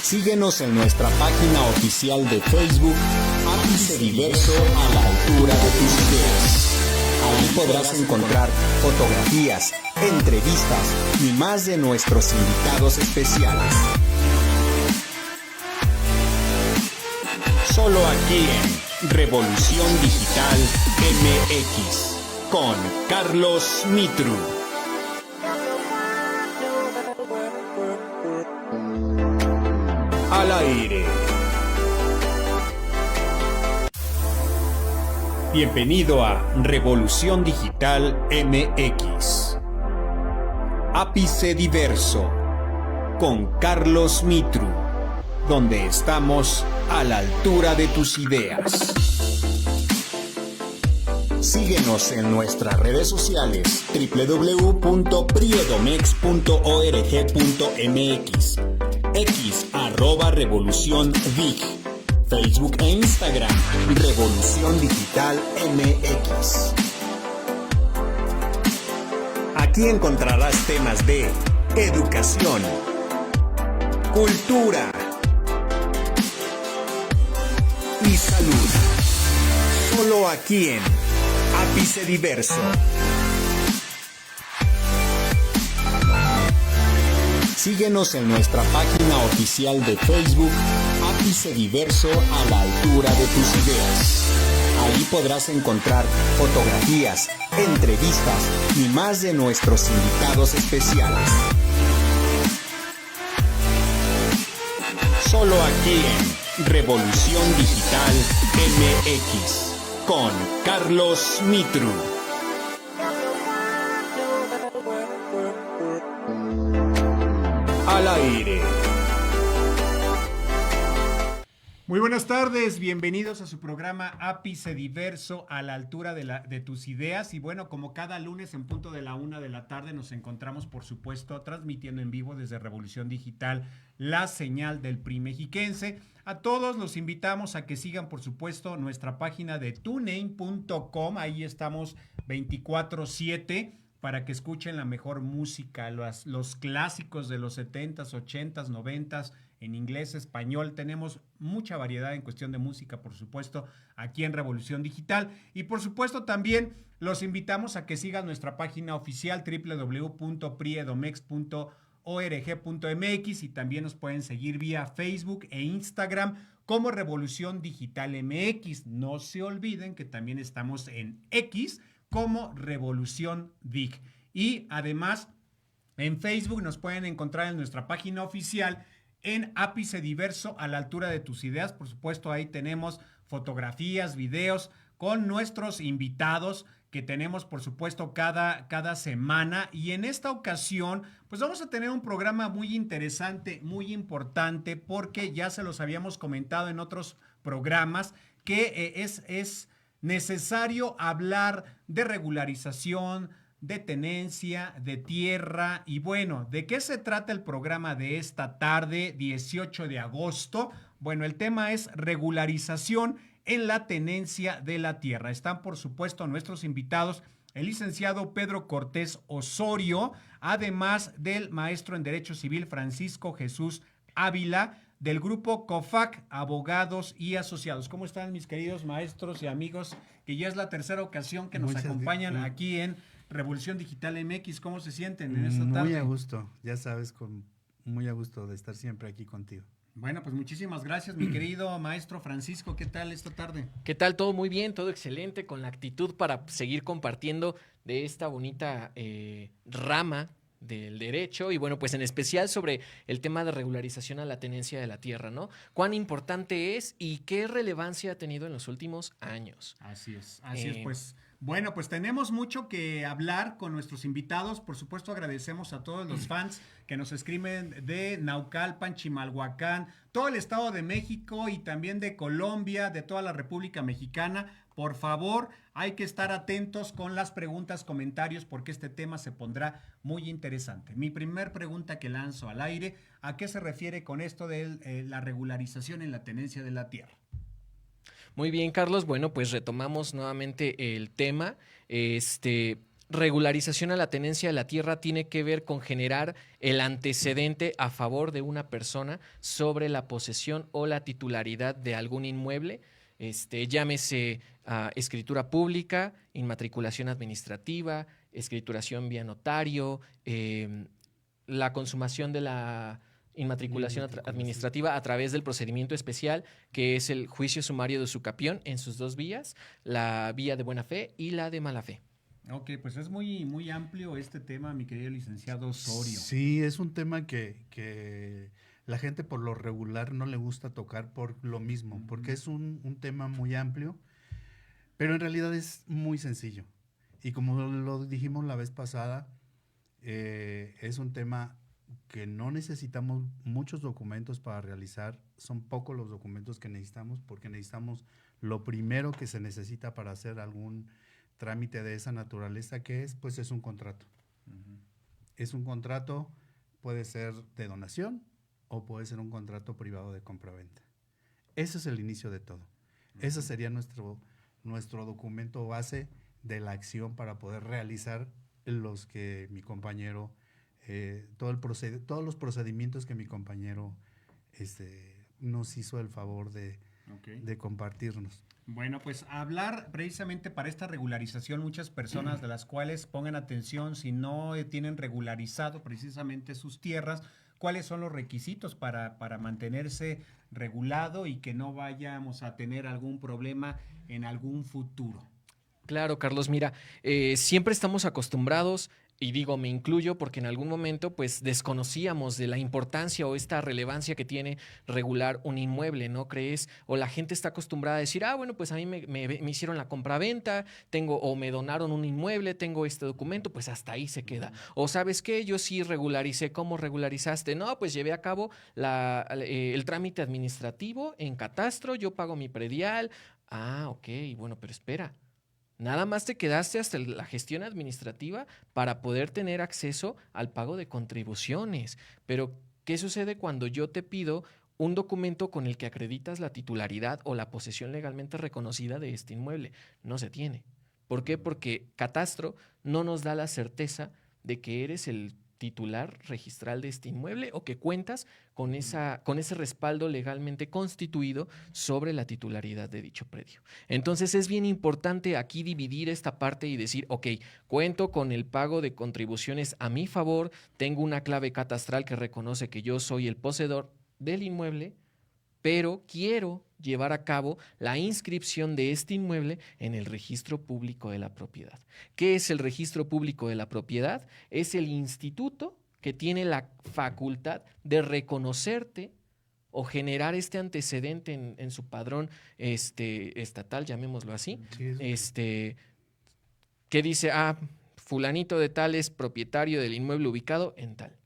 Síguenos en nuestra página oficial de Facebook, Ápice Diverso a la altura de tus ideas. Ahí podrás encontrar fotografías, entrevistas y más de nuestros invitados especiales. Solo aquí en Revolución Digital MX con Carlos Mitru. Al aire. Bienvenido a Revolución Digital MX. Ápice Diverso con Carlos Mitru, donde estamos a la altura de tus ideas. Síguenos en nuestras redes sociales www.priedomex.org.mx, @revoluciondig, Facebook e Instagram, Revolución Digital MX. Aquí encontrarás temas de educación, cultura y salud. Solo aquí en Ápice Diverso. Síguenos en nuestra página oficial de Facebook, Ápice Diverso a la altura de tus ideas. Ahí podrás encontrar fotografías, entrevistas y más de nuestros invitados especiales. Solo aquí en Revolución Digital MX con Carlos Mitru. Al aire. Muy buenas tardes, bienvenidos a su programa Ápice Diverso a la altura de tus ideas. Y bueno, como cada lunes en punto de la 1 de la tarde nos encontramos, por supuesto, transmitiendo en vivo desde Revolución Digital, la señal del PRI mexiquense. A todos los invitamos a que sigan, por supuesto, nuestra página de tunein.com. Ahí estamos 24/7 para que escuchen la mejor música, los clásicos de los 70s, 80s, 90s, en inglés, español. Tenemos mucha variedad en cuestión de música, por supuesto, aquí en Revolución Digital. Y por supuesto también los invitamos a que sigan nuestra página oficial www.priedomex.org.mx y también nos pueden seguir vía Facebook e Instagram como Revolución Digital MX. No se olviden que también estamos en X como Revolución Dig. Y además en Facebook nos pueden encontrar en nuestra página oficial en Ápice Diverso a la altura de tus ideas. Por supuesto, ahí tenemos fotografías, videos con nuestros invitados que tenemos, por supuesto, cada semana. Y en esta ocasión, pues vamos a tener un programa muy interesante, muy importante, porque ya se los habíamos comentado en otros programas que es necesario hablar de regularización, de tenencia, de tierra. Y bueno, ¿de qué se trata el programa de esta tarde, 18 de agosto? Bueno, el tema es regularización en la tenencia de la tierra. Están, por supuesto, nuestros invitados, el licenciado Pedro Cortés Osorio, además del maestro en Derecho Civil Francisco Jesús Ávila, del grupo COFAC, Abogados y Asociados. ¿Cómo están, mis queridos maestros y amigos? Que ya es la tercera ocasión que nos acompañan aquí en Revolución Digital MX. ¿Cómo se sienten en esta tarde? Muy a gusto, ya sabes, muy a gusto de estar siempre aquí contigo. Bueno, pues muchísimas gracias, mi querido maestro Francisco. ¿Qué tal esta tarde? ¿Qué tal? Todo muy bien, todo excelente, con la actitud para seguir compartiendo de esta bonita rama del derecho y bueno, pues en especial sobre el tema de regularización a la tenencia de la tierra, ¿no? ¿Cuán importante es y qué relevancia ha tenido en los últimos años? Así es, pues. Bueno, pues tenemos mucho que hablar con nuestros invitados. Por supuesto, agradecemos a todos los fans que nos escriben de Naucalpan, Chimalhuacán, todo el Estado de México y también de Colombia, de toda la República Mexicana. Por favor, hay que estar atentos con las preguntas, comentarios, porque este tema se pondrá muy interesante. Mi primer pregunta que lanzo al aire, ¿a qué se refiere con esto de la regularización en la tenencia de la tierra? Muy bien, Carlos. Bueno, pues retomamos nuevamente el tema. regularización a la tenencia de la tierra tiene que ver con generar el antecedente a favor de una persona sobre la posesión o la titularidad de algún inmueble, llámese escritura pública, inmatriculación administrativa, escrituración vía notario, la consumación de la inmatriculación administrativa a través del procedimiento especial, que es el juicio sumario de usucapión en sus dos vías, la vía de buena fe y la de mala fe. Ok, pues es muy, muy amplio este tema, mi querido licenciado Osorio. Sí, es un tema que la gente por lo regular no le gusta tocar por lo mismo, porque es un tema muy amplio, pero en realidad es muy sencillo. Y como lo dijimos la vez pasada, es un tema que no necesitamos muchos documentos para realizar, son pocos los documentos que necesitamos, porque necesitamos lo primero que se necesita para hacer algún trámite de esa naturaleza, que es, pues es un contrato. Es un contrato, puede ser de donación o puede ser un contrato privado de compraventa. Ese es el inicio de todo. Ese sería nuestro documento base de la acción para poder realizar los que mi compañero, todos los procedimientos que mi compañero nos hizo el favor de compartirnos. Bueno, pues hablar precisamente para esta regularización, muchas personas de las cuales pongan atención, si no tienen regularizado precisamente sus tierras, cuáles son los requisitos para mantenerse regulado y que no vayamos a tener algún problema en algún futuro. Claro, Carlos, mira, siempre estamos acostumbrados, y digo, me incluyo porque en algún momento pues desconocíamos de la importancia o esta relevancia que tiene regular un inmueble, ¿no crees? O la gente está acostumbrada a decir, bueno, pues a mí me hicieron la compraventa, o me donaron un inmueble, tengo este documento, pues hasta ahí se queda. O ¿sabes qué? Yo sí regularicé. ¿Cómo regularizaste? No, pues llevé a cabo el trámite administrativo en catastro, yo pago mi predial. Ok, bueno, pero espera. Nada más te quedaste hasta la gestión administrativa para poder tener acceso al pago de contribuciones. Pero, ¿qué sucede cuando yo te pido un documento con el que acreditas la titularidad o la posesión legalmente reconocida de este inmueble? No se tiene. ¿Por qué? Porque Catastro no nos da la certeza de que eres el titular registral de este inmueble o que cuentas con ese respaldo legalmente constituido sobre la titularidad de dicho predio. Entonces es bien importante aquí dividir esta parte y decir, ok, cuento con el pago de contribuciones a mi favor, tengo una clave catastral que reconoce que yo soy el poseedor del inmueble, pero quiero llevar a cabo la inscripción de este inmueble en el registro público de la propiedad. ¿Qué es el registro público de la propiedad? Es el instituto que tiene la facultad de reconocerte o generar este antecedente en su padrón estatal, llamémoslo así, que dice, fulanito de tal es propietario del inmueble ubicado en tal.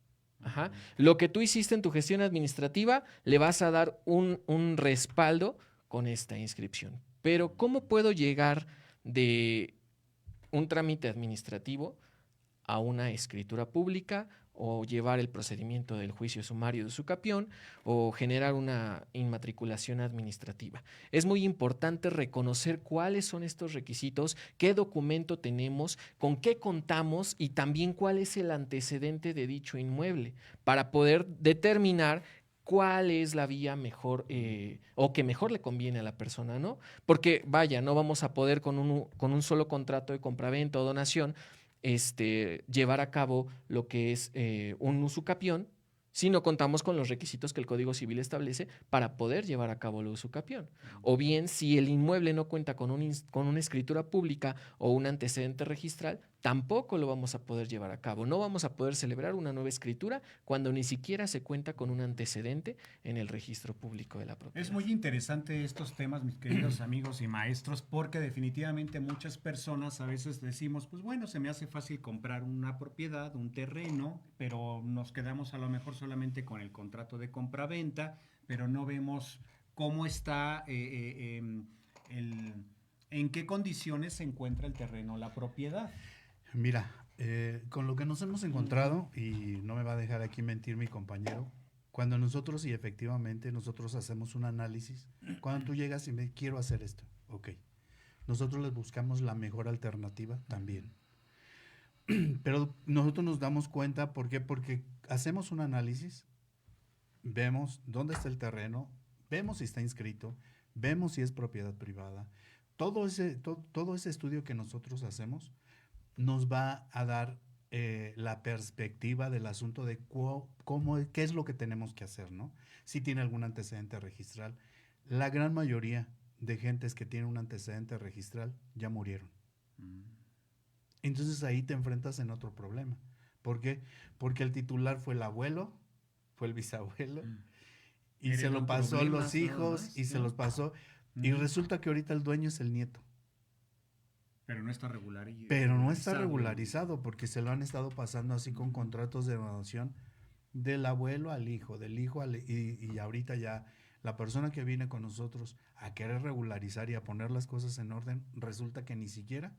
Ajá. Lo que tú hiciste en tu gestión administrativa, le vas a dar un respaldo con esta inscripción. Pero ¿cómo puedo llegar de un trámite administrativo a una escritura pública o llevar el procedimiento del juicio sumario de usucapión o generar una inmatriculación administrativa? Es muy importante reconocer cuáles son estos requisitos, qué documento tenemos, con qué contamos y también cuál es el antecedente de dicho inmueble para poder determinar cuál es la vía mejor o que mejor le conviene a la persona, ¿no? Porque, vaya, no vamos a poder con un solo contrato de compraventa o donación llevar a cabo lo que es un usucapión si no contamos con los requisitos que el Código Civil establece para poder llevar a cabo el usucapión. O bien, si el inmueble no cuenta con una escritura pública o un antecedente registral, tampoco lo vamos a poder llevar a cabo. No vamos a poder celebrar una nueva escritura cuando ni siquiera se cuenta con un antecedente en el registro público de la propiedad. Es muy interesante estos temas, mis queridos amigos y maestros, porque definitivamente muchas personas a veces decimos, pues bueno, se me hace fácil comprar una propiedad, un terreno, pero nos quedamos a lo mejor solamente con el contrato de compraventa, pero no vemos cómo está, en qué condiciones se encuentra el terreno, la propiedad. Mira, con lo que nos hemos encontrado, y no me va a dejar aquí mentir mi compañero, cuando nosotros, y efectivamente nosotros hacemos un análisis, cuando tú llegas y me quiero hacer esto, ok, nosotros les buscamos la mejor alternativa también. Pero nosotros nos damos cuenta, ¿por qué? Porque hacemos un análisis, vemos dónde está el terreno, vemos si está inscrito, vemos si es propiedad privada. Todo ese estudio que nosotros hacemos nos va a dar la perspectiva del asunto de qué es lo que tenemos que hacer, ¿no? Si tiene algún antecedente registral. La gran mayoría de gentes que tienen un antecedente registral ya murieron. Entonces ahí te enfrentas en otro problema. ¿Por qué? Porque el titular fue el abuelo, fue el bisabuelo, y se lo pasó a los hijos, y se los pasó, y resulta que ahorita el dueño es el nieto. Pero no está regularizado. Pero no está regularizado, porque se lo han estado pasando así con contratos de donación del abuelo al hijo, del hijo al... Y ahorita ya la persona que viene con nosotros a querer regularizar y a poner las cosas en orden, resulta que ni siquiera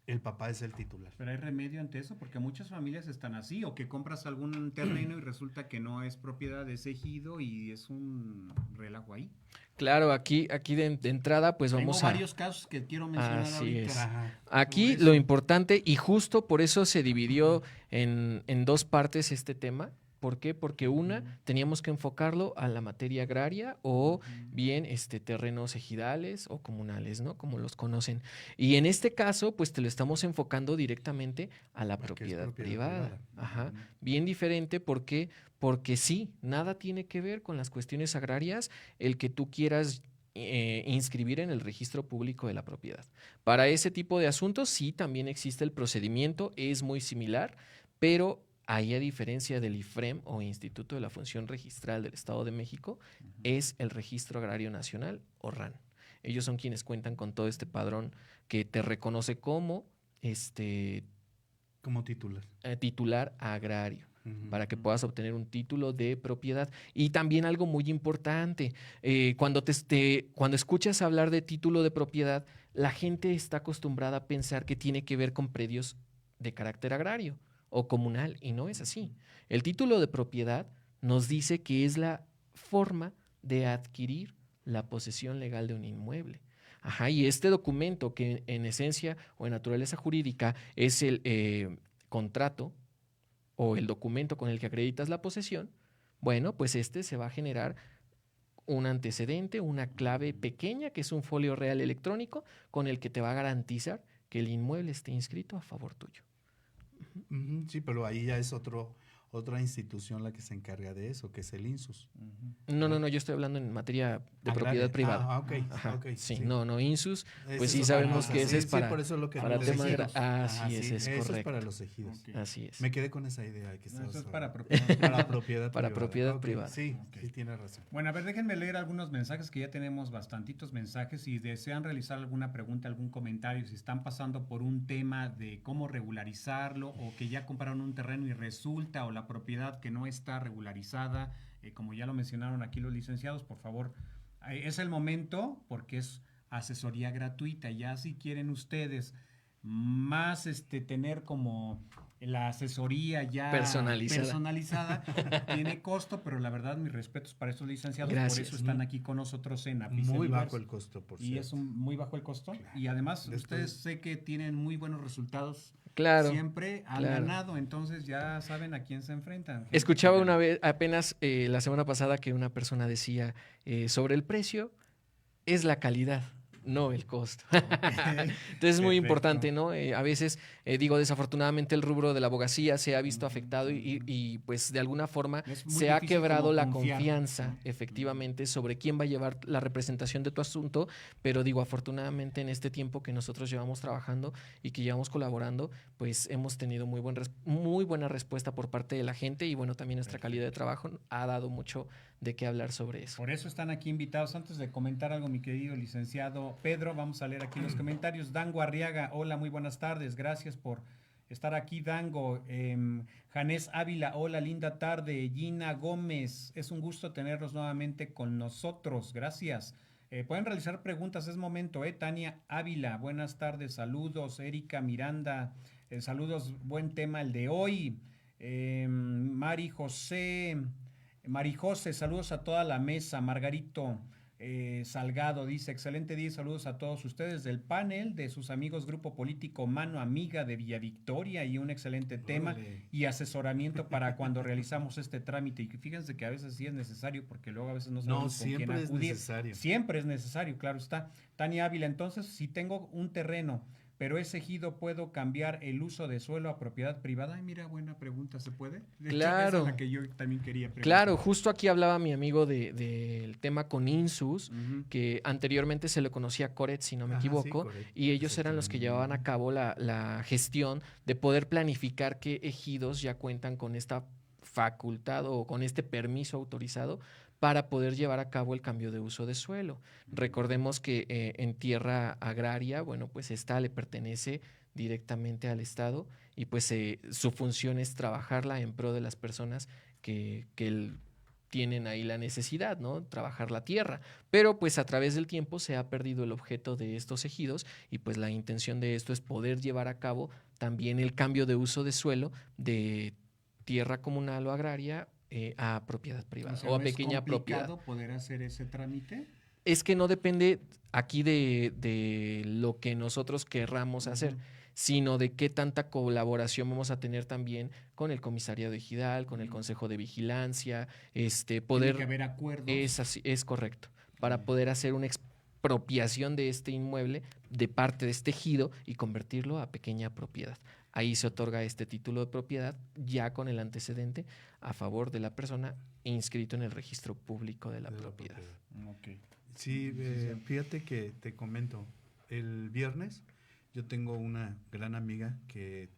el papá es el titular. Pero hay remedio ante eso, porque muchas familias están así, o que compras algún terreno y resulta que no es propiedad de ese ejido y es un relajo ahí. Claro, aquí de entrada, pues vamos Tengo varios casos que quiero mencionar Así ahorita. es. Ajá. Aquí lo importante, y justo por eso se dividió en dos partes este tema. ¿Por qué? Porque una, teníamos que enfocarlo a la materia agraria o bien terrenos ejidales o comunales, ¿no? Como los conocen. Y en este caso, pues te lo estamos enfocando directamente a la propiedad privada. Ajá. Bien diferente, ¿por qué? Porque sí, nada tiene que ver con las cuestiones agrarias el que tú quieras inscribir en el registro público de la propiedad. Para ese tipo de asuntos, sí, también existe el procedimiento, es muy similar, pero ahí, a diferencia del IFREM o Instituto de la Función Registral del Estado de México, es el Registro Agrario Nacional o RAN. Ellos son quienes cuentan con todo este padrón que te reconoce como como titular. Titular agrario, para que puedas obtener un título de propiedad. Y también algo muy importante, cuando escuchas hablar de título de propiedad, la gente está acostumbrada a pensar que tiene que ver con predios de carácter agrario o comunal, y no es así. El título de propiedad nos dice que es la forma de adquirir la posesión legal de un inmueble. Ajá, y este documento, que en esencia o en naturaleza jurídica es el contrato o el documento con el que acreditas la posesión, bueno, pues se va a generar un antecedente, una clave pequeña, que es un folio real electrónico, con el que te va a garantizar que el inmueble esté inscrito a favor tuyo. Sí, pero ahí ya es otra institución la que se encarga de eso, que es el INSUS. No, yo estoy hablando en materia de propiedad privada. Ok. Sí, no, INSUS, pues sí es sabemos que ese es sí, para, por eso lo que para los temas... ejidos. Así es eso correcto. es para los ejidos. Ok. Así es. Me quedé con esa idea. Que No, eso es hablando. para propiedad. Para propiedad Para privada. propiedad Ok, privada. Sí, Ok. sí, tienes razón. Bueno, a ver, déjenme leer algunos mensajes, que ya tenemos bastantitos mensajes. Si desean realizar alguna pregunta, algún comentario, si están pasando por un tema de cómo regularizarlo, o que ya compraron un terreno y resulta, o la propiedad que no está regularizada, como ya lo mencionaron aquí los licenciados, por favor, es el momento, porque es asesoría gratuita. Ya si quieren ustedes más tener como la asesoría ya personalizada tiene costo, pero la verdad, mis respetos para estos licenciados. Gracias. Por eso están aquí con nosotros en Apice Muy Universe. bajo el costo, por Y cierto. es muy bajo el costo. Claro. Y además, Después- ustedes sé que tienen muy buenos resultados. Claro. Siempre han claro. ganado, entonces ya saben a quién se enfrentan. Escuchaba una vez, apenas la semana pasada, que una persona decía sobre el precio, es la calidad, no el costo. Entonces es muy Perfecto. importante, ¿no? A veces, desafortunadamente el rubro de la abogacía se ha visto afectado y pues de alguna forma Es muy se ha difícil quebrado como la confiar, confianza, ¿no? efectivamente, sobre quién va a llevar la representación de tu asunto, pero afortunadamente en este tiempo que nosotros llevamos trabajando y que llevamos colaborando, pues hemos tenido muy buena respuesta por parte de la gente, y bueno, también nuestra calidad de trabajo ha dado mucho de qué hablar sobre eso. Por eso están aquí invitados. Antes de comentar algo, mi querido licenciado Pedro, vamos a leer aquí los comentarios. Dango Arriaga, hola, muy buenas tardes, gracias por estar aquí, Dango. Janés Ávila, hola, linda tarde. Gina Gómez, es un gusto tenerlos nuevamente con nosotros, gracias. Pueden realizar preguntas, es momento. Tania Ávila, buenas tardes, saludos. Erika Miranda, saludos, buen tema el de hoy. Mari José, saludos a toda la mesa. Margarito, Salgado dice, excelente día y saludos a todos ustedes del panel, de sus amigos Grupo Político Mano Amiga de Villa Victoria y un excelente tema y asesoramiento para cuando realizamos este trámite. Y fíjense que a veces sí es necesario porque luego a veces no sabemos con quién acudir. Siempre es necesario, claro está. Tania Ávila, entonces, si tengo un terreno pero ese ejido, ¿puedo cambiar el uso de suelo a propiedad privada? Ay, mira, buena pregunta, ¿se puede? De hecho, esa es la que yo también quería preguntar. Claro, justo aquí hablaba mi amigo del tema con Insus, que anteriormente se le conocía Coret, si no me equivoco, sí, y ellos eran los que llevaban a cabo la gestión de poder planificar qué ejidos ya cuentan con esta facultad o con este permiso autorizado para poder llevar a cabo el cambio de uso de suelo. Recordemos que en tierra agraria, bueno, pues esta le pertenece directamente al Estado y pues su función es trabajarla en pro de las personas que tienen ahí la necesidad, ¿no? Trabajar la tierra. Pero pues a través del tiempo se ha perdido el objeto de estos ejidos y pues la intención de esto es poder llevar a cabo también el cambio de uso de suelo de tierra comunal o agraria a propiedad privada o a pequeña propiedad. ¿Es complicado poder hacer ese trámite? Es que no depende aquí de lo que nosotros querramos hacer, sino de qué tanta colaboración vamos a tener también con el comisariado ejidal, con el consejo de vigilancia, poder... Tiene que haber acuerdos. Es correcto, para poder hacer una expropiación de este inmueble de parte de este ejido y convertirlo a pequeña propiedad. Ahí se otorga este título de propiedad ya con el antecedente a favor de la persona inscrito en el registro público de la propiedad. Okay. Sí, fíjate que te comento, el viernes yo tengo una gran amiga que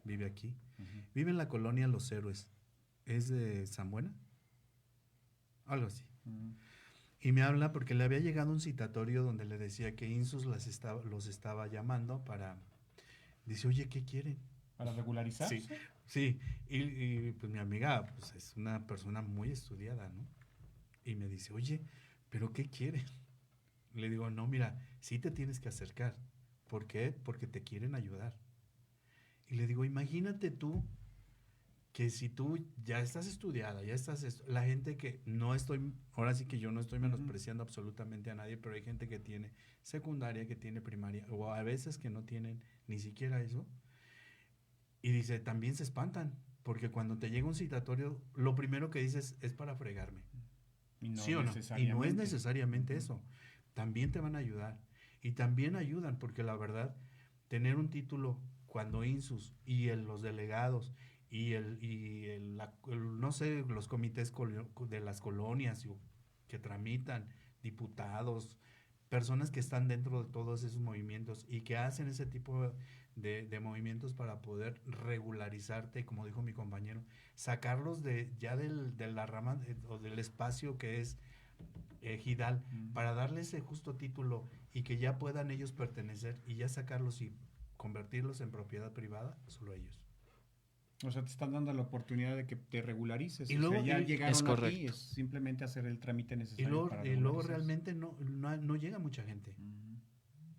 vive aquí, vive en la colonia Los Héroes, es de San Buena, algo así. Y me habla porque le había llegado un citatorio donde le decía que Insus los estaba llamando para... Dice, oye, ¿qué quieren? ¿Para regularizar? Sí. Y pues mi amiga pues, es una persona muy estudiada, ¿no? Y me dice, oye, ¿pero qué quieren? Le digo, no, mira, sí te tienes que acercar. ¿Por qué? Porque te quieren ayudar. Y le digo, imagínate tú que si tú ya estás estudiada, la gente que no estoy, ahora sí que yo no estoy menospreciando absolutamente a nadie, pero hay gente que tiene secundaria, que tiene primaria, o a veces que no tienen ni siquiera eso. Y dice, también se espantan, porque cuando te llega un citatorio, lo primero que dices es para fregarme. ¿Sí o no? Y no es necesariamente eso. También te van a ayudar. Y también ayudan, porque la verdad, tener un título cuando Insus y los delegados y no sé, los comités de las colonias que tramitan, diputados, personas que están dentro de todos esos movimientos y que hacen ese tipo de movimientos para poder regularizarte, como dijo mi compañero, sacarlos de la rama o del espacio que es ejidal, para darles ese justo título y que ya puedan ellos pertenecer y ya sacarlos y convertirlos en propiedad privada, solo ellos. O sea, te están dando la oportunidad de que te regularices. Y luego, ya llegaron aquí, es simplemente hacer el trámite necesario para regularizarse. Y luego realmente no llega mucha gente.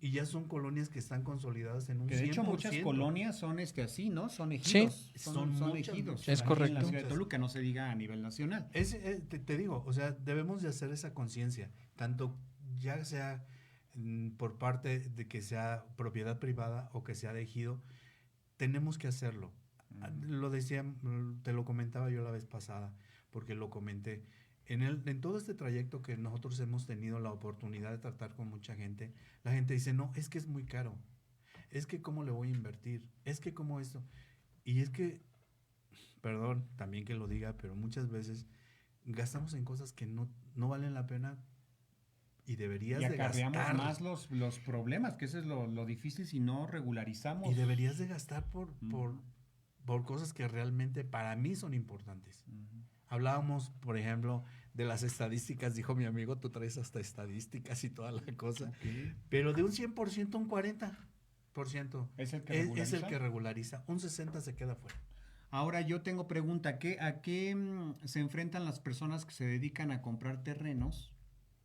Y ya son colonias que están consolidadas en un 100%. Que de hecho muchas colonias son así, ¿no? Son ejidos. Sí, son ejidos. Es correcto. En la ciudad de Toluca, no se diga a nivel nacional. Te digo, o sea, debemos de hacer esa conciencia, tanto ya sea por parte de que sea propiedad privada o que sea de ejido, tenemos que hacerlo. Lo decía, te lo comentaba yo la vez pasada, porque lo comenté. En todo este trayecto que nosotros hemos tenido la oportunidad de tratar con mucha gente, la gente dice, no, es que es muy caro, es que cómo le voy a invertir, es que cómo esto, y es que, perdón, también que lo diga, pero muchas veces gastamos en cosas que no valen la pena y deberías de gastar. Y acarreamos más los problemas, que eso es lo difícil si no regularizamos. Y deberías de gastar por cosas que realmente para mí son importantes. Hablábamos, por ejemplo, de las estadísticas, dijo mi amigo, tú traes hasta estadísticas y toda la cosa, pero de un 100% un 40% es el que regulariza, un 60% se queda fuera. Ahora yo tengo pregunta, ¿a qué se enfrentan las personas que se dedican a comprar terrenos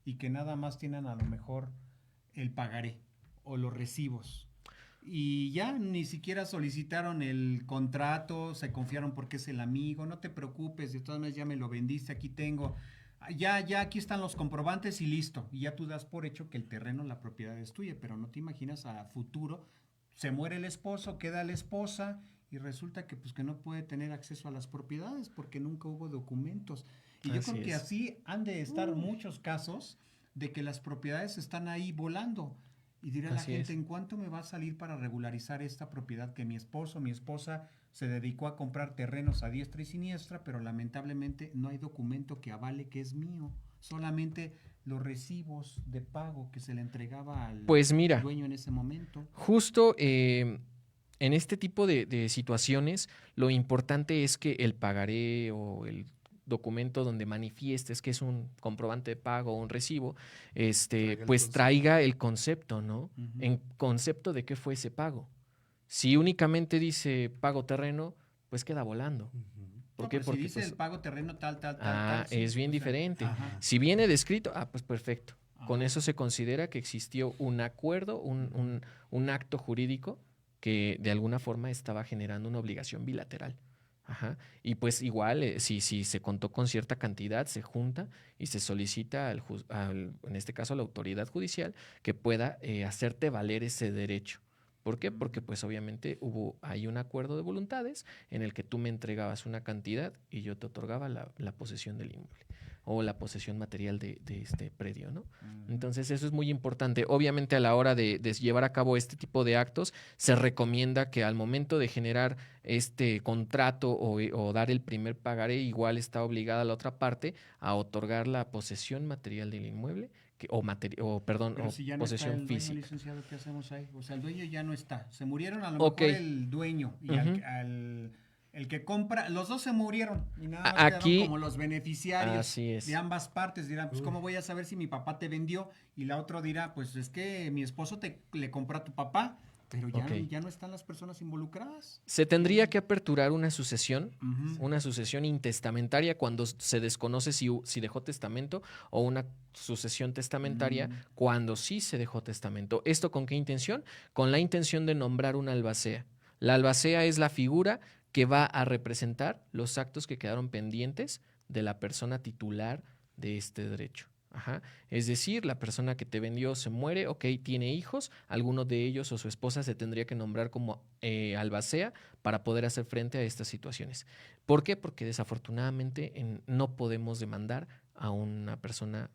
y que nada más tienen a lo mejor el pagaré o los recibos? Y ya ni siquiera solicitaron el contrato, se confiaron porque es el amigo, no te preocupes, de todas maneras ya me lo vendiste, aquí tengo. ya aquí están los comprobantes y listo. Y ya tú das por hecho que el terreno, la propiedad es tuya, pero no te imaginas a futuro, se muere el esposo, queda la esposa y resulta que pues que no puede tener acceso a las propiedades porque nunca hubo documentos. Y yo Así creo que es. así han de estar muchos casos de que las propiedades están ahí volando. Y dirá la Así gente, es. ¿en cuánto me va a salir para regularizar esta propiedad que mi esposo, mi esposa se dedicó a comprar terrenos a diestra y siniestra, pero lamentablemente no hay documento que avale que es mío? Solamente los recibos de pago que se le entregaba al Pues mira, dueño en ese momento. justo en este tipo de situaciones, lo importante es que el pagaré o el documento donde manifiestes que es un comprobante de pago o un recibo, Traiga el pues concepto. traiga el concepto, ¿no? Ujú. En concepto de qué fue ese pago. Si únicamente dice pago terreno, pues queda volando. Ujú. ¿Por No, qué? pero si Porque dice pues el pago terreno tal, sí, es bien o sea, diferente. ajá. Si viene descrito, pues perfecto. Con Ajá. eso se considera que existió un acuerdo, un acto jurídico que de alguna forma estaba generando una obligación bilateral. Ajá. Y pues igual, si se contó con cierta cantidad, se junta y se solicita en este caso a la autoridad judicial que pueda hacerte valer ese derecho. ¿Por qué? Porque pues obviamente hay un acuerdo de voluntades en el que tú me entregabas una cantidad y yo te otorgaba la posesión del inmueble o la posesión material de este predio, ¿no? Ujú. Entonces eso es muy importante. Obviamente a la hora de llevar a cabo este tipo de actos, se recomienda que al momento de generar este contrato o dar el primer pagaré, igual está obligada la otra parte a otorgar la posesión material del inmueble Pero o si ya no está posesión el dueño, física. licenciado, ¿qué hacemos ahí? O sea, el dueño ya no está. Se murieron a lo Ok. mejor el dueño y Ujú. el que compra, los dos se murieron y nada más quedaron Aquí, como los beneficiarios así de es. ambas partes. Dirán, pues Uy. ¿cómo voy a saber si mi papá te vendió? Y la otra dirá, pues es que mi esposo le compró a tu papá, pero Ok. ya no están las personas involucradas. Se tendría que aperturar Ujú. una sucesión intestamentaria cuando se desconoce si dejó testamento o una sucesión testamentaria Mm. cuando sí se dejó testamento. ¿Esto con qué intención? Con la intención de nombrar una albacea. La albacea es la figura que va a representar los actos que quedaron pendientes de la persona titular de este derecho. Ajá. Es decir, la persona que te vendió se muere, ok, tiene hijos, alguno de ellos o su esposa se tendría que nombrar como albacea para poder hacer frente a estas situaciones. ¿Por qué? Porque desafortunadamente no podemos demandar a una persona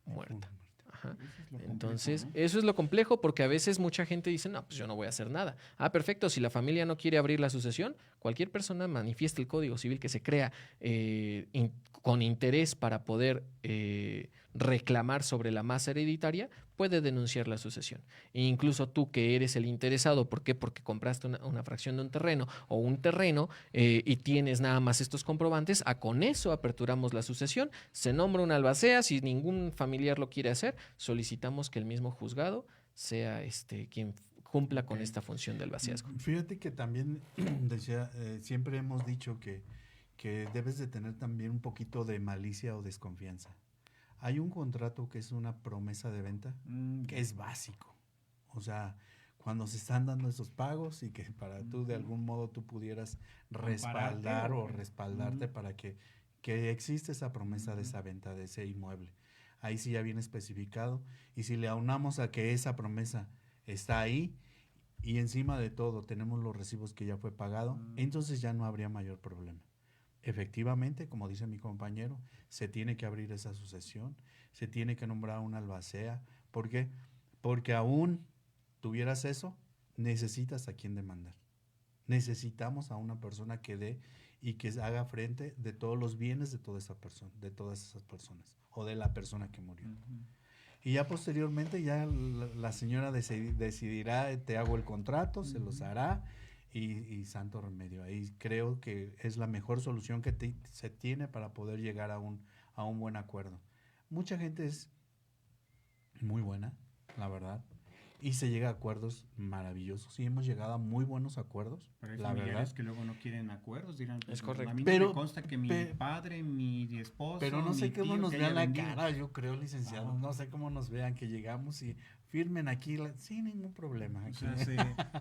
muerta. Ajá. Eso es lo complejo, Entonces, ¿no? eso es lo complejo porque a veces mucha gente dice, no, pues yo no voy a hacer nada. Ah, perfecto, si la familia no quiere abrir la sucesión, cualquier persona manifieste el Código Civil que se crea con interés para poder reclamar sobre la masa hereditaria, puede denunciar la sucesión. E incluso tú que eres el interesado, ¿por qué? Porque compraste una fracción de un terreno o un terreno y tienes nada más estos comprobantes, con eso aperturamos la sucesión, se nombra una albacea, si ningún familiar lo quiere hacer, solicitamos que el mismo juzgado sea quien cumpla con Ok. esta función del albaceazgo. Fíjate que también decía, siempre hemos dicho que debes de tener también un poquito de malicia o desconfianza. Hay un contrato que es una promesa de venta, que es básico. O sea, cuando se están dando esos pagos y que para tú de algún modo tú pudieras respaldar o respaldarte para que existe esa promesa de esa venta de ese inmueble. Ahí sí ya viene especificado. Y si le aunamos a que esa promesa está ahí y encima de todo tenemos los recibos que ya fue pagado, entonces ya no habría mayor problema. Efectivamente, como dice mi compañero, se tiene que abrir esa sucesión, se tiene que nombrar una albacea. ¿Por qué? Porque aún tuvieras eso, necesitas a quien demandar. Necesitamos a una persona que dé y que haga frente de todos los bienes de toda esa persona, de todas esas personas, o de la persona que murió. Y ya posteriormente ya la señora decidirá, te hago el contrato, se los hará y santo remedio. Ahí creo que es la mejor solución que se tiene para poder llegar a un buen acuerdo. Mucha gente es muy buena, la verdad, y se llega a acuerdos maravillosos y hemos llegado a muy buenos acuerdos, Pero hay la familiares verdad. que luego no quieren acuerdos, dirán, pues, Es correcto. a mí no Pero- me consta que mi pe- padre, mi esposo, Pero no mi sé cómo tío nos que vean haya la vendido. cara, yo creo, licenciado. Ah. No sé cómo nos vean que llegamos y firmen aquí sin ningún problema. O Aquí. sea, se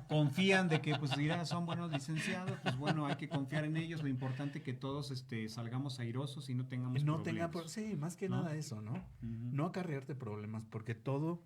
confían de que pues dirán, son buenos licenciados, pues bueno, hay que confiar en ellos. Lo importante que todos salgamos airosos y no tengamos No problemas. tenga, sí, más que ¿No? nada eso, ¿no? Ujú. No acarrearte problemas, porque todo,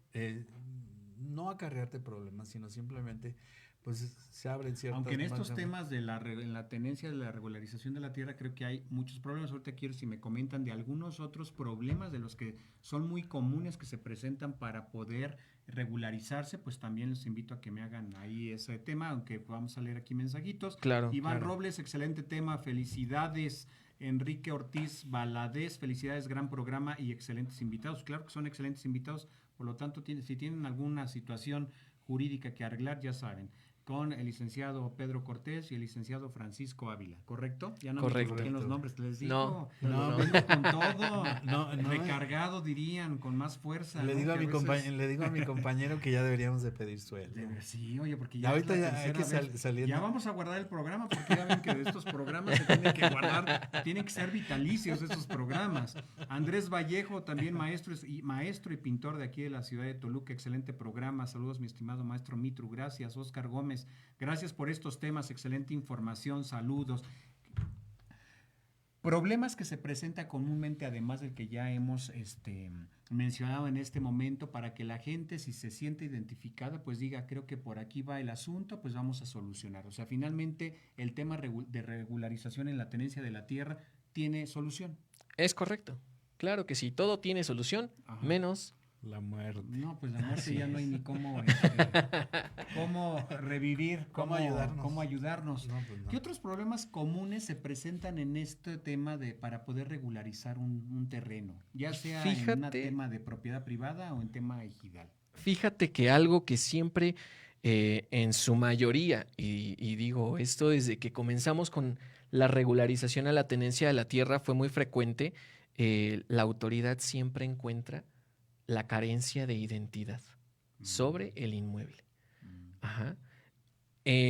no acarrearte problemas, sino simplemente, pues se abren ciertas... Aunque en estos más- temas de en la tenencia de la regularización de la tierra creo que hay muchos problemas. Ahorita quiero si me comentan de algunos otros problemas de los que son muy comunes que se presentan para poder regularizarse, pues también los invito a que me hagan ahí ese tema, aunque vamos a leer aquí mensajitos. Claro. Iván claro. Robles, excelente tema, felicidades. Enrique Ortiz Valadez, felicidades, gran programa y excelentes invitados. Claro que son excelentes invitados, por lo tanto, si tienen alguna situación jurídica que arreglar, ya saben, con el licenciado Pedro Cortés y el licenciado Francisco Ávila, ¿correcto? Ya no Correcto. me equivoqué en los nombres, les digo. No. Vengo con todo, No, recargado dirían, con más fuerza. Le ¿no? digo, Que le digo a mi compañero que ya deberíamos de pedir sueldo. Sí, oye, porque ya Ahorita es la ya hay tercera que vez. saliendo. Ya vamos a guardar el programa porque ya ven que de estos programas se tienen que guardar, tienen que ser vitalicios estos programas. Andrés Vallejo, también maestro y pintor de aquí de la ciudad de Toluca, excelente programa. Saludos, mi estimado maestro Mitru, gracias. Oscar Gómez, gracias por estos temas, excelente información, saludos. Problemas que se presentan comúnmente, además del que ya hemos mencionado en este momento, para que la gente, si se siente identificada, pues diga, creo que por aquí va el asunto, pues vamos a solucionar. O sea, finalmente el tema de regularización en la tenencia de la tierra tiene solución. Es correcto. Claro que sí, todo tiene solución, Ajá. menos... La muerte. No, pues la muerte Así ya no hay es. ni cómo, cómo revivir, ¿Cómo ayudarnos? cómo ayudarnos. No, pues no. ¿Qué otros problemas comunes se presentan en este tema para poder regularizar un terreno? Ya sea en un Fíjate. tema de propiedad privada o en tema ejidal. Fíjate que algo que siempre, en su mayoría, y digo esto desde que comenzamos con la regularización a la tenencia de la tierra, fue muy frecuente, la autoridad siempre encuentra la carencia de identidad sobre el inmueble. Ajá.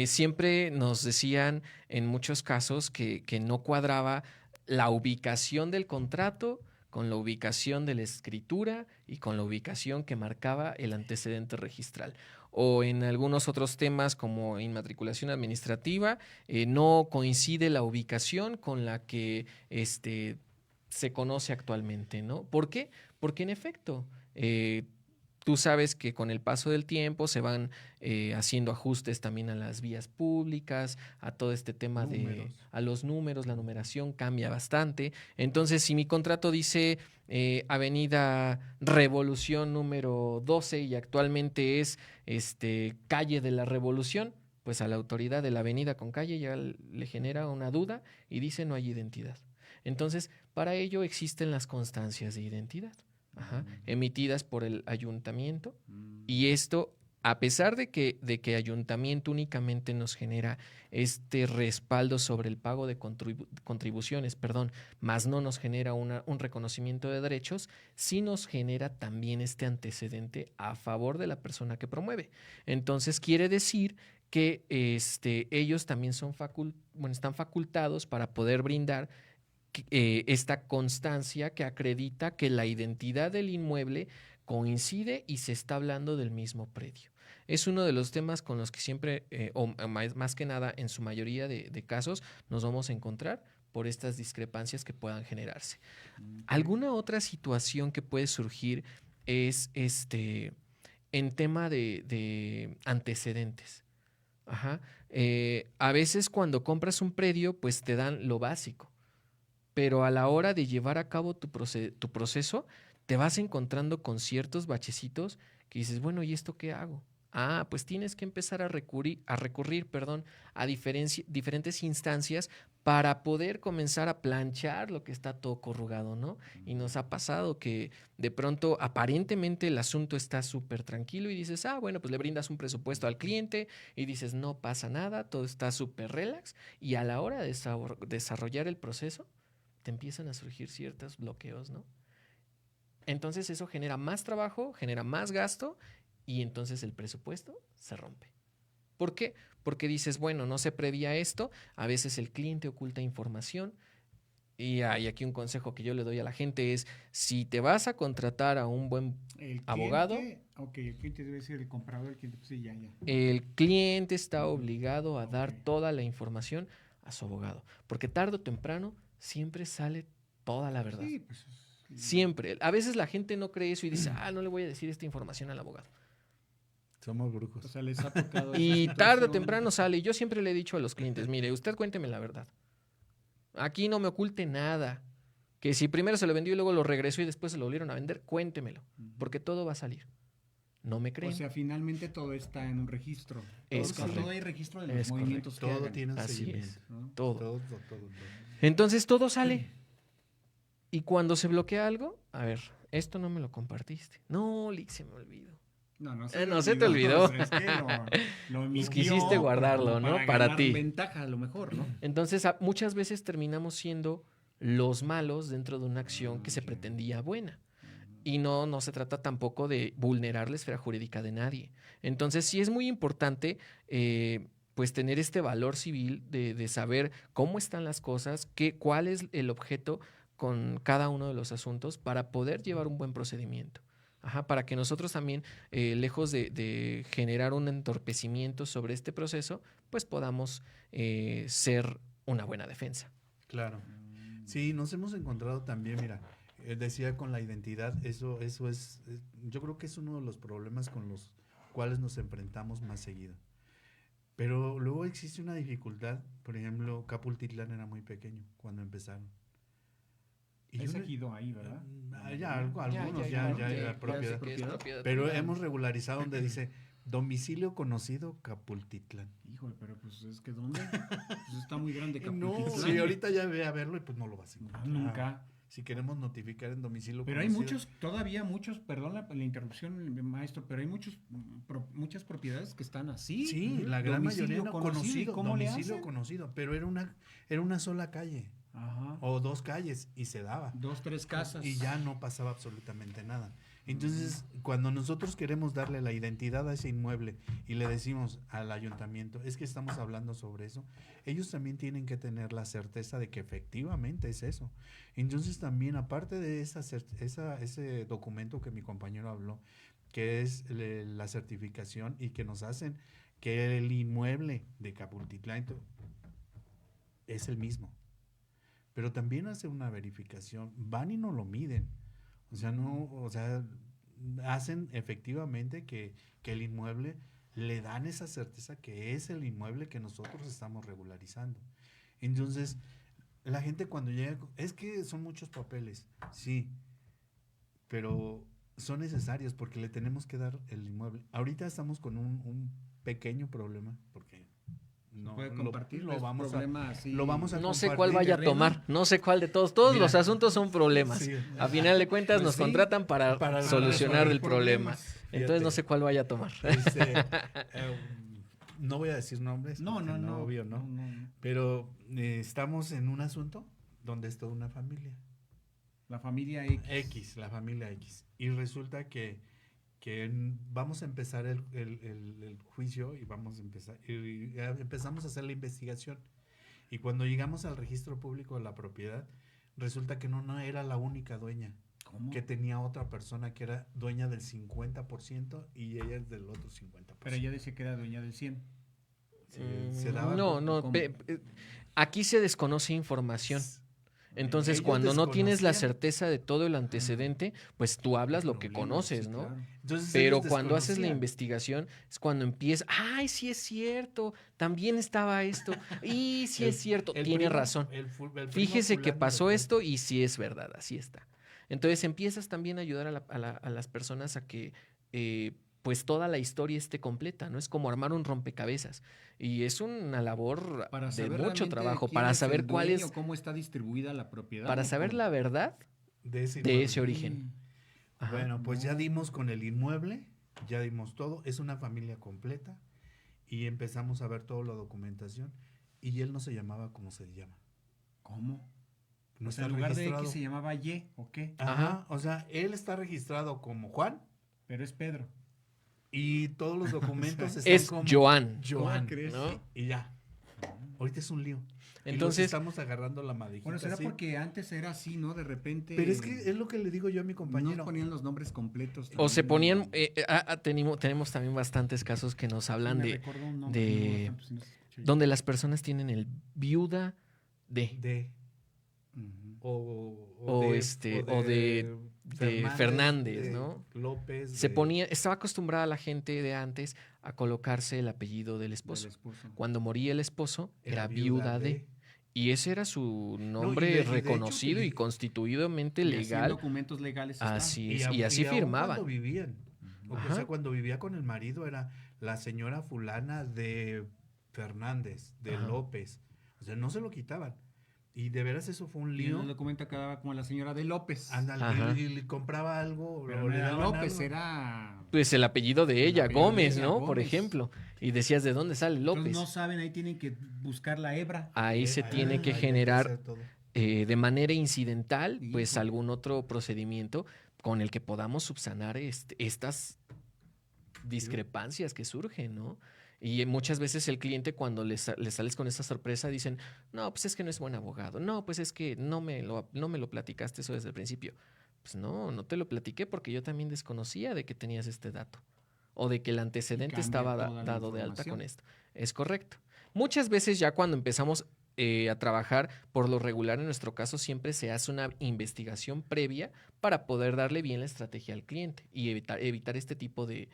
Siempre nos decían en muchos casos que no cuadraba la ubicación del contrato con la ubicación de la escritura y con la ubicación que marcaba el antecedente registral. O en algunos otros temas como inmatriculación administrativa, no coincide la ubicación con la que se conoce actualmente, ¿no? ¿Por qué? Porque en efecto, tú sabes que con el paso del tiempo se van haciendo ajustes también a las vías públicas, a todo este tema a los números, la numeración cambia bastante. Entonces, si mi contrato dice Avenida Revolución número 12 y actualmente es calle de la Revolución, pues a la autoridad de la avenida con calle ya le genera una duda y dice no hay identidad. Entonces, para ello existen las constancias de identidad. Ajá, emitidas por el ayuntamiento, y esto, a pesar de que ayuntamiento únicamente nos genera este respaldo sobre el pago de contribuciones, más no nos genera un reconocimiento de derechos, sí nos genera también este antecedente a favor de la persona que promueve. Entonces quiere decir que ellos también están facultados para poder brindar esta constancia que acredita que la identidad del inmueble coincide y se está hablando del mismo predio. Es uno de los temas con los que siempre, más que nada en su mayoría de casos, nos vamos a encontrar por estas discrepancias que puedan generarse. ¿Alguna otra situación que puede surgir es en tema de antecedentes? Ajá. A veces cuando compras un predio, pues te dan lo básico. Pero a la hora de llevar a cabo tu proceso, te vas encontrando con ciertos bachecitos que dices, bueno, ¿y esto qué hago? Ah, pues tienes que empezar a recurrir a diferentes instancias para poder comenzar a planchar lo que está todo corrugado, ¿no? Y nos ha pasado que de pronto aparentemente el asunto está súper tranquilo y dices, bueno, pues le brindas un presupuesto al cliente y dices, no pasa nada, todo está súper relax, y a la hora de desarrollar el proceso, te empiezan a surgir ciertos bloqueos, ¿no? Entonces eso genera más trabajo, genera más gasto y entonces el presupuesto se rompe. ¿Por qué? Porque dices, bueno, no se prevía esto, a veces el cliente oculta información y hay aquí un consejo que yo le doy a la gente es, si te vas a contratar a un buen abogado, el cliente debe ser el comprador, el cliente, pues sí, ya. el cliente está obligado a dar Ok. toda la información a su abogado, porque tarde o temprano siempre sale toda la verdad. Sí, pues. Siempre. A veces la gente no cree eso y dice, no le voy a decir esta información al abogado. Somos brujos. O sea, les ha tocado Y esa tarde o situación. temprano sale. Y yo siempre le he dicho a los clientes, mire, usted cuénteme la verdad. Aquí no me oculte nada. Que si primero se lo vendió y luego lo regresó y después se lo volvieron a vender, cuéntemelo. Porque todo va a salir. ¿No me creen? O sea, finalmente todo está en un registro. Es Todo correcto. hay registro de los Es movimientos que Todo hagan, tiene un Así seguimiento. es. ¿no? Todo. Todo. Entonces todo sale. Y cuando se bloquea algo, a ver, esto no me lo compartiste. No, Lick, se me olvidó. No se te olvidó. O sea, es que lo emitió quisiste guardarlo, como ¿no? Para Para ganar ti. ventaja, a lo mejor, ¿no? Entonces, muchas veces terminamos siendo los malos dentro de una acción que se Ok. pretendía buena. Y no se trata tampoco de vulnerar la esfera jurídica de nadie. Entonces, sí es muy importante pues tener este valor civil de saber cómo están las cosas, cuál es el objeto con cada uno de los asuntos para poder llevar un buen procedimiento. Ajá, para que nosotros también, lejos de generar un entorpecimiento sobre este proceso, pues podamos ser una buena defensa. Claro. Sí, nos hemos encontrado también, mira, decía con la identidad, eso es, yo creo que es uno de los problemas con los cuales nos enfrentamos más seguido. Pero luego existe una dificultad, por ejemplo, Capultitlán era muy pequeño cuando empezaron. Y Es yo no- ejido ahí, ¿verdad? algunos ya era propiedad. Pero hemos regularizado donde dice domicilio conocido Capultitlán. Híjole, pero pues es que ¿dónde? Pues está muy grande No, Capultitlán. si ahorita ya ve a verlo y pues no lo vas a No, encontrar. nunca. Si queremos notificar en domicilio Pero hay conocido. muchos, todavía muchos, perdón la interrupción, maestro, pero hay muchas propiedades que están así. Sí, la gran Domicilio mayoría no conocido, ¿Cómo le domicilio hacen? conocido, pero era una sola calle Ajá. o dos calles y se daba. 2, 3 casas. Y ya no pasaba absolutamente nada. Entonces, cuando nosotros queremos darle la identidad a ese inmueble y le decimos al ayuntamiento, es que estamos hablando sobre eso, ellos también tienen que tener la certeza de que efectivamente es eso. Entonces, también, aparte de ese documento que mi compañero habló, que es la certificación y que nos hacen que el inmueble de Capultitlán es el mismo. Pero también hace una verificación, van y no lo miden. Hacen efectivamente que el inmueble le dan esa certeza que es el inmueble que nosotros estamos regularizando. Entonces, la gente cuando llega, es que son muchos papeles, sí, pero son necesarios porque le tenemos que dar el inmueble. Ahorita estamos con un pequeño problema, porque no puede compartir lo vamos a No sé compartir. cuál vaya a terreno. tomar, no sé cuál de todos. Todos Mira, los asuntos son problemas. sí. A final de cuentas Pues nos sí, contratan para solucionar resolver el problema. problemas. Entonces no Fíjate. sé cuál vaya a tomar. No voy a decir nombres. No, porque obvio, no. Pero estamos en un asunto donde es toda una familia. La familia X. La familia X. Y resulta que vamos a empezar el juicio y empezamos a hacer la investigación. Y cuando llegamos al registro público de la propiedad, resulta que no era la única dueña. ¿Cómo? Que tenía otra persona que era dueña del 50% y ella es del otro 50%. Pero ella decía que era dueña del 100. Se daba No, ¿cómo? aquí se desconoce información. Entonces, Ellos cuando no tienes la desconocían. certeza de todo el antecedente, pues tú hablas lo que Problema, conoces, sí, ¿no? claro. Entonces, Pero ellos cuando haces la desconocían. investigación es cuando empieza, ay, sí es cierto, también estaba esto, y sí es cierto, El tiene primo- razón. el primo Fíjese que fulano pasó de tal. esto y sí es verdad, así está. Entonces empiezas también a ayudar a las personas a que pues toda la historia esté completa, ¿no? Es como armar un rompecabezas. Y es una labor Para de saber mucho realmente trabajo, quién para es saber el cuál dueño, es, cómo está distribuida la propiedad. para ¿o saber cómo? la verdad De ese de inmueble. ese origen. Ajá. Bueno, pues ya dimos con el inmueble, ya dimos todo, es una familia completa y empezamos a ver toda la documentación y él no se llamaba como se llama. ¿Cómo? No O sea, está en lugar de registrado. X se llamaba Y, ¿o qué? Ajá, o sea, él está registrado como Juan, Pero es Pedro. Y todos los documentos están Es como Joan. Joan, ¿crees? ¿no? y ya. Ahorita es un lío. Entonces- y los estamos agarrando la madejita. Bueno, será así. porque antes era así, ¿no? De repente. Pero es que es lo que le digo yo a mi no compañero. ponían los nombres completos. O se ponían, también. tenemos también bastantes casos que nos hablan Me de recordó un nombre, de- no, si no se escucha bien. donde las personas tienen el viuda de, De Ujú. o de Fernández, ¿no? López. Se ponía, estaba acostumbrada la gente de antes a colocarse el apellido del esposo. Del esposo. Cuando moría el esposo, era viuda de. Y ese era su y nombre de hecho, reconocido y constituidamente Y así en legal. documentos legales está. Así es. aun- Y así aun firmaban. Cuando vivían. O Ajá. sea, cuando vivía con el marido era la señora fulana de Fernández, de Ajá. López. O sea, no se lo quitaban. Y de veras eso fue un Y en lío. el documento quedaba como la señora de López. Ándale, Ajá. y le compraba algo, Pero o no le era daban López, algo. era. Pues el apellido de El ella, apellido de Gómez, ella, ¿no? Por Gómez. ejemplo. Y decías, ¿de dónde sale Entonces López? no saben, ahí tienen que buscar la hebra. Ahí se Ah, tiene que ahí hay generar hacer todo. de manera incidental, pues Híjole. algún otro procedimiento con el que podamos subsanar estas discrepancias que surgen, ¿no? Y muchas veces el cliente cuando le sales con esta sorpresa dicen, no, pues es que no es buen abogado, no, pues es que no me lo platicaste eso desde el principio. Pues no te lo platiqué porque yo también desconocía de que tenías este dato o de que el antecedente cambia estaba toda la dado de alta información. con esto. Es correcto. Muchas veces ya cuando empezamos a trabajar, por lo regular en nuestro caso siempre se hace una investigación previa para poder darle bien la estrategia al cliente y evitar este tipo de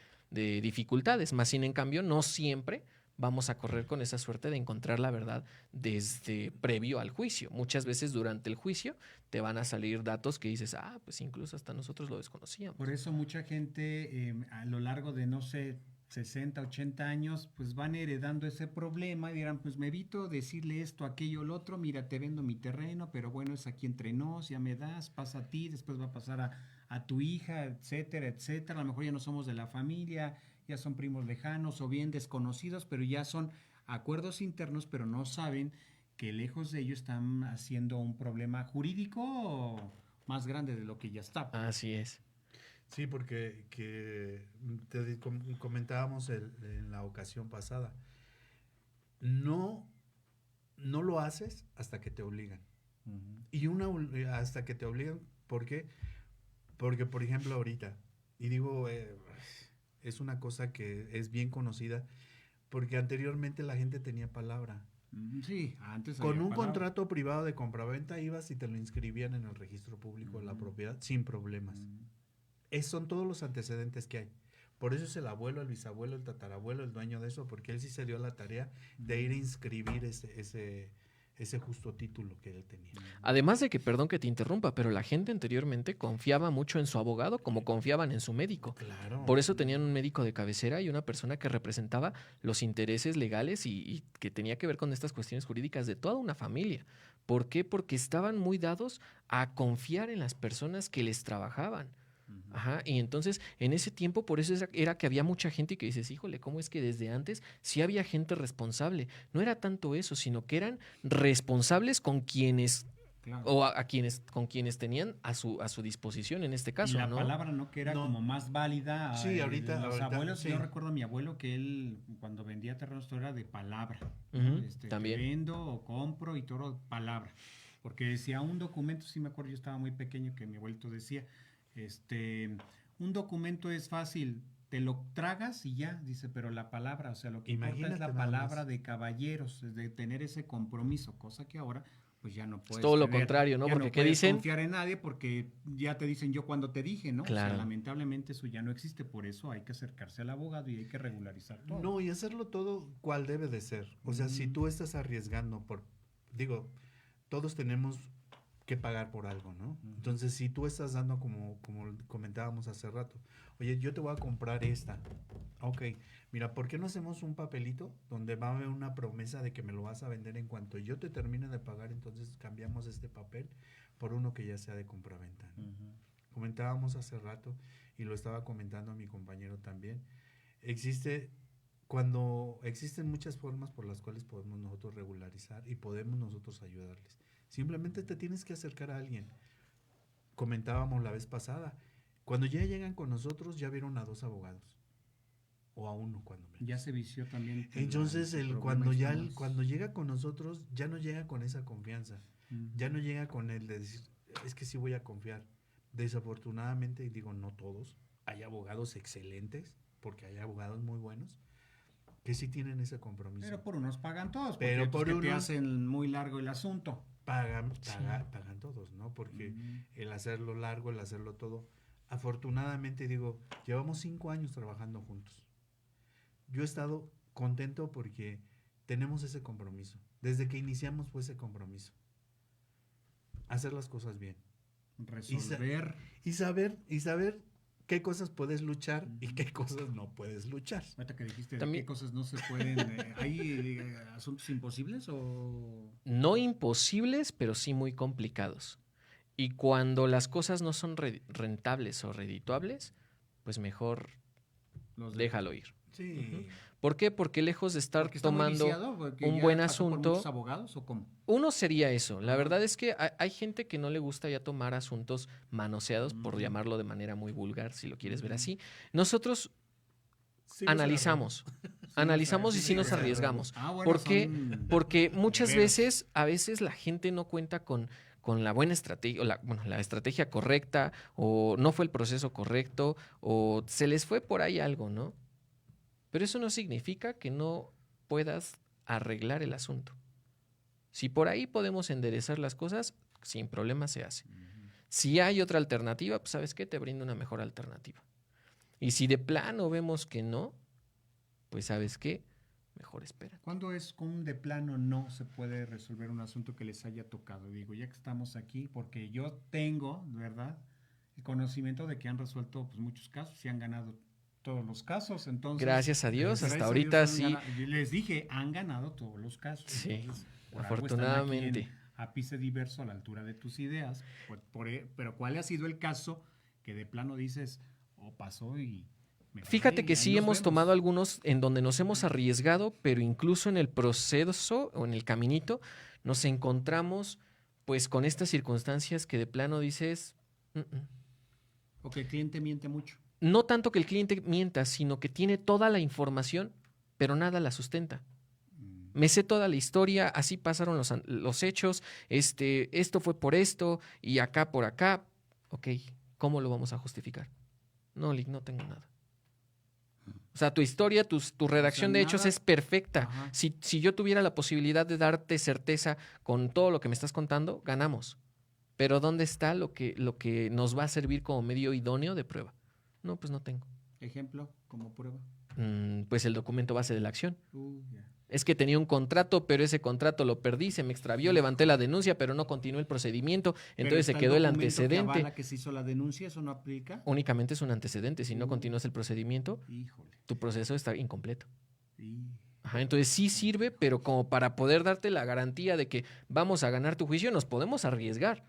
dificultades. Más sin en cambio, no siempre vamos a correr con esa suerte de encontrar la verdad desde previo al juicio. Muchas veces durante el juicio te van a salir datos que dices, pues incluso hasta nosotros lo desconocíamos. Por eso mucha gente a lo largo de, no sé, 60, 80 años, pues van heredando ese problema y dirán, pues me evito decirle esto, aquello, lo otro, mira, te vendo mi terreno, pero bueno, es aquí entre nos, ya me das, pasa a ti, después va a pasar a tu hija, etcétera, etcétera. A lo mejor ya no somos de la familia, ya son primos lejanos o bien desconocidos, pero ya son acuerdos internos, pero no saben que lejos de ellos están haciendo un problema jurídico más grande de lo que ya está. Así es. Sí, porque comentábamos en la ocasión pasada. No lo haces hasta que te obligan. Uh-huh. Y hasta que te obligan, ¿por qué? Porque, por ejemplo, ahorita, y digo, es una cosa que es bien conocida, porque anteriormente la gente tenía palabra. Sí, antes Con había un palabra. contrato privado de compraventa ibas y te lo inscribían en el registro público de la propiedad sin problemas. Son todos los antecedentes que hay. Por eso es el abuelo, el bisabuelo, el tatarabuelo, el dueño de eso, porque él sí se dio la tarea de ir a inscribir ese justo título que él tenía. Además de que, perdón que te interrumpa, pero la gente anteriormente confiaba mucho en su abogado como confiaban en su médico. Claro. Por eso tenían un médico de cabecera y una persona que representaba los intereses legales y que tenía que ver con estas cuestiones jurídicas de toda una familia. ¿Por qué? Porque estaban muy dados a confiar en las personas que les trabajaban. Ajá, y entonces en ese tiempo por eso era que había mucha gente que dices, híjole, ¿cómo es que desde antes sí había gente responsable? No era tanto eso, sino que eran responsables con quienes Claro. o con quienes tenían a su disposición en este caso, y la ¿no? palabra, ¿no? Que era No. como más válida. Sí, ahorita- Los ahorita, abuelos, sí. yo recuerdo a mi abuelo que él, cuando vendía terrenos, todo era de palabra. ¿no? Ujú, Te también. vendo o compro y todo palabra. Porque decía un documento, sí me acuerdo, yo estaba muy pequeño que mi abuelito decía, un documento es fácil, te lo tragas y ya, dice, pero la palabra, o sea, lo que importa es Imagínate la nada palabra más. de caballeros, es de tener ese compromiso, cosa que ahora pues ya no puedes todo lo tener. contrario, ¿no? Ya Porque ¿qué puedes dicen? confiar en nadie porque ya te dicen yo cuando te dije, ¿no? O Claro. sea, lamentablemente eso ya no existe, por eso hay que acercarse al abogado y hay que regularizar todo. No, y hacerlo todo cual debe de ser. O sea, si tú estás arriesgando todos tenemos que pagar por algo, ¿no? Entonces, si tú estás dando como comentábamos hace rato, oye, yo te voy a comprar esta. Ok, mira, ¿por qué no hacemos un papelito donde va a haber una promesa de que me lo vas a vender en cuanto yo te termine de pagar? Entonces cambiamos este papel por uno que ya sea de compraventa, ¿no? Comentábamos hace rato y lo estaba comentando a mi compañero también. Existen muchas formas por las cuales podemos nosotros regularizar y podemos nosotros ayudarles. Simplemente te tienes que acercar a alguien. Comentábamos la vez pasada, cuando ya llegan con nosotros ya vieron a 2 abogados. o a uno cuando menos. Ya se vició también. Entonces, problema cuando es ya más- cuando llega con nosotros, ya no llega con esa confianza. Ujú. Ya no llega con el de decir, es que sí voy a confiar. Desafortunadamente, y digo, no todos, hay abogados excelentes, porque hay abogados muy buenos, que sí tienen ese compromiso. Pero por unos pagan todos, porque Pero hay otros por que te unos- hacen muy largo el asunto. pagan Sí. todos, ¿no? Porque Mm. el hacerlo largo, el hacerlo todo. Afortunadamente, digo, llevamos 5 años trabajando juntos. Yo he estado contento porque tenemos ese compromiso. Desde que iniciamos fue ese compromiso. Hacer las cosas bien. Resolver. Y saber qué cosas puedes luchar y Ujú. qué cosas no puedes luchar. Ahorita que dijiste de También- qué cosas no se pueden. ¿Hay asuntos imposibles o...? No imposibles, pero sí muy complicados. Y cuando las cosas no son rentables o redituables, pues mejor los de- déjalo ir. Sí. ¿Por qué? Porque lejos de estar Porque está muy tomando viciado, porque un ya buen pasó por asunto, muchos abogados o cómo? uno sería eso. La Ajá. verdad es que hay gente que no le gusta ya tomar asuntos manoseados, por Ujú. llamarlo de manera muy vulgar, si lo quieres ver Ujú. así. Nosotros Sí, nos analizamos, analizamos y sí nos arriesgamos. Ah, bueno, ¿Por qué? son Porque muchas guerreros. a veces la gente no cuenta con la buena estrategia, o la estrategia correcta, o no fue el proceso correcto, o se les fue por ahí algo, ¿no? Pero eso no significa que no puedas arreglar el asunto. Si por ahí podemos enderezar las cosas, sin problema se hace. Si hay otra alternativa, pues ¿sabes qué? Te brindo una mejor alternativa. Y si de plano vemos que no, pues ¿sabes qué? Mejor espera. ¿Cuándo es con de plano no se puede resolver un asunto que les haya tocado? Digo, ya que estamos aquí, porque yo tengo, ¿verdad?, el conocimiento de que han resuelto pues, muchos casos y han ganado todos los casos. Entonces, Gracias a Dios, gracias hasta a ahorita Dios han sí. yo les dije, han ganado todos los casos. Sí, Entonces, por algo están afortunadamente. aquí en ápice diverso a la altura de tus ideas. Pero ¿cuál ha sido el caso que de plano dices, o pasó y... me Fíjate quedé que y ahí sí nos hemos vemos"? tomado algunos en donde nos hemos arriesgado, pero incluso en el proceso o en el caminito nos encontramos pues con estas circunstancias que de plano dices, "Mm, mm". O que el cliente miente mucho. No tanto que el cliente mienta, sino que tiene toda la información, pero nada la sustenta. Me sé toda la historia, así pasaron los hechos, esto fue por esto y acá por acá. Ok, ¿cómo lo vamos a justificar? No, Lick, no tengo nada. O sea, tu historia, tu redacción de hechos nada. es perfecta. Ajá. Si yo tuviera la posibilidad de darte certeza con todo lo que me estás contando, ganamos. Pero ¿dónde está lo que nos va a servir como medio idóneo de prueba? No, pues no tengo. Ejemplo, como prueba. Pues el documento base de la acción. Ya. Es que tenía un contrato, pero ese contrato lo perdí, se me extravió, levanté la denuncia, pero no continuó el procedimiento, entonces se Pero está quedó el documento que antecedente. avala que se hizo la denuncia, ¿eso no aplica? Únicamente es un antecedente, si no Mm. continúas el procedimiento, Híjole. tu proceso está incompleto. Sí. Ajá, entonces sí sirve, pero como para poder darte la garantía de que vamos a ganar tu juicio, nos podemos arriesgar.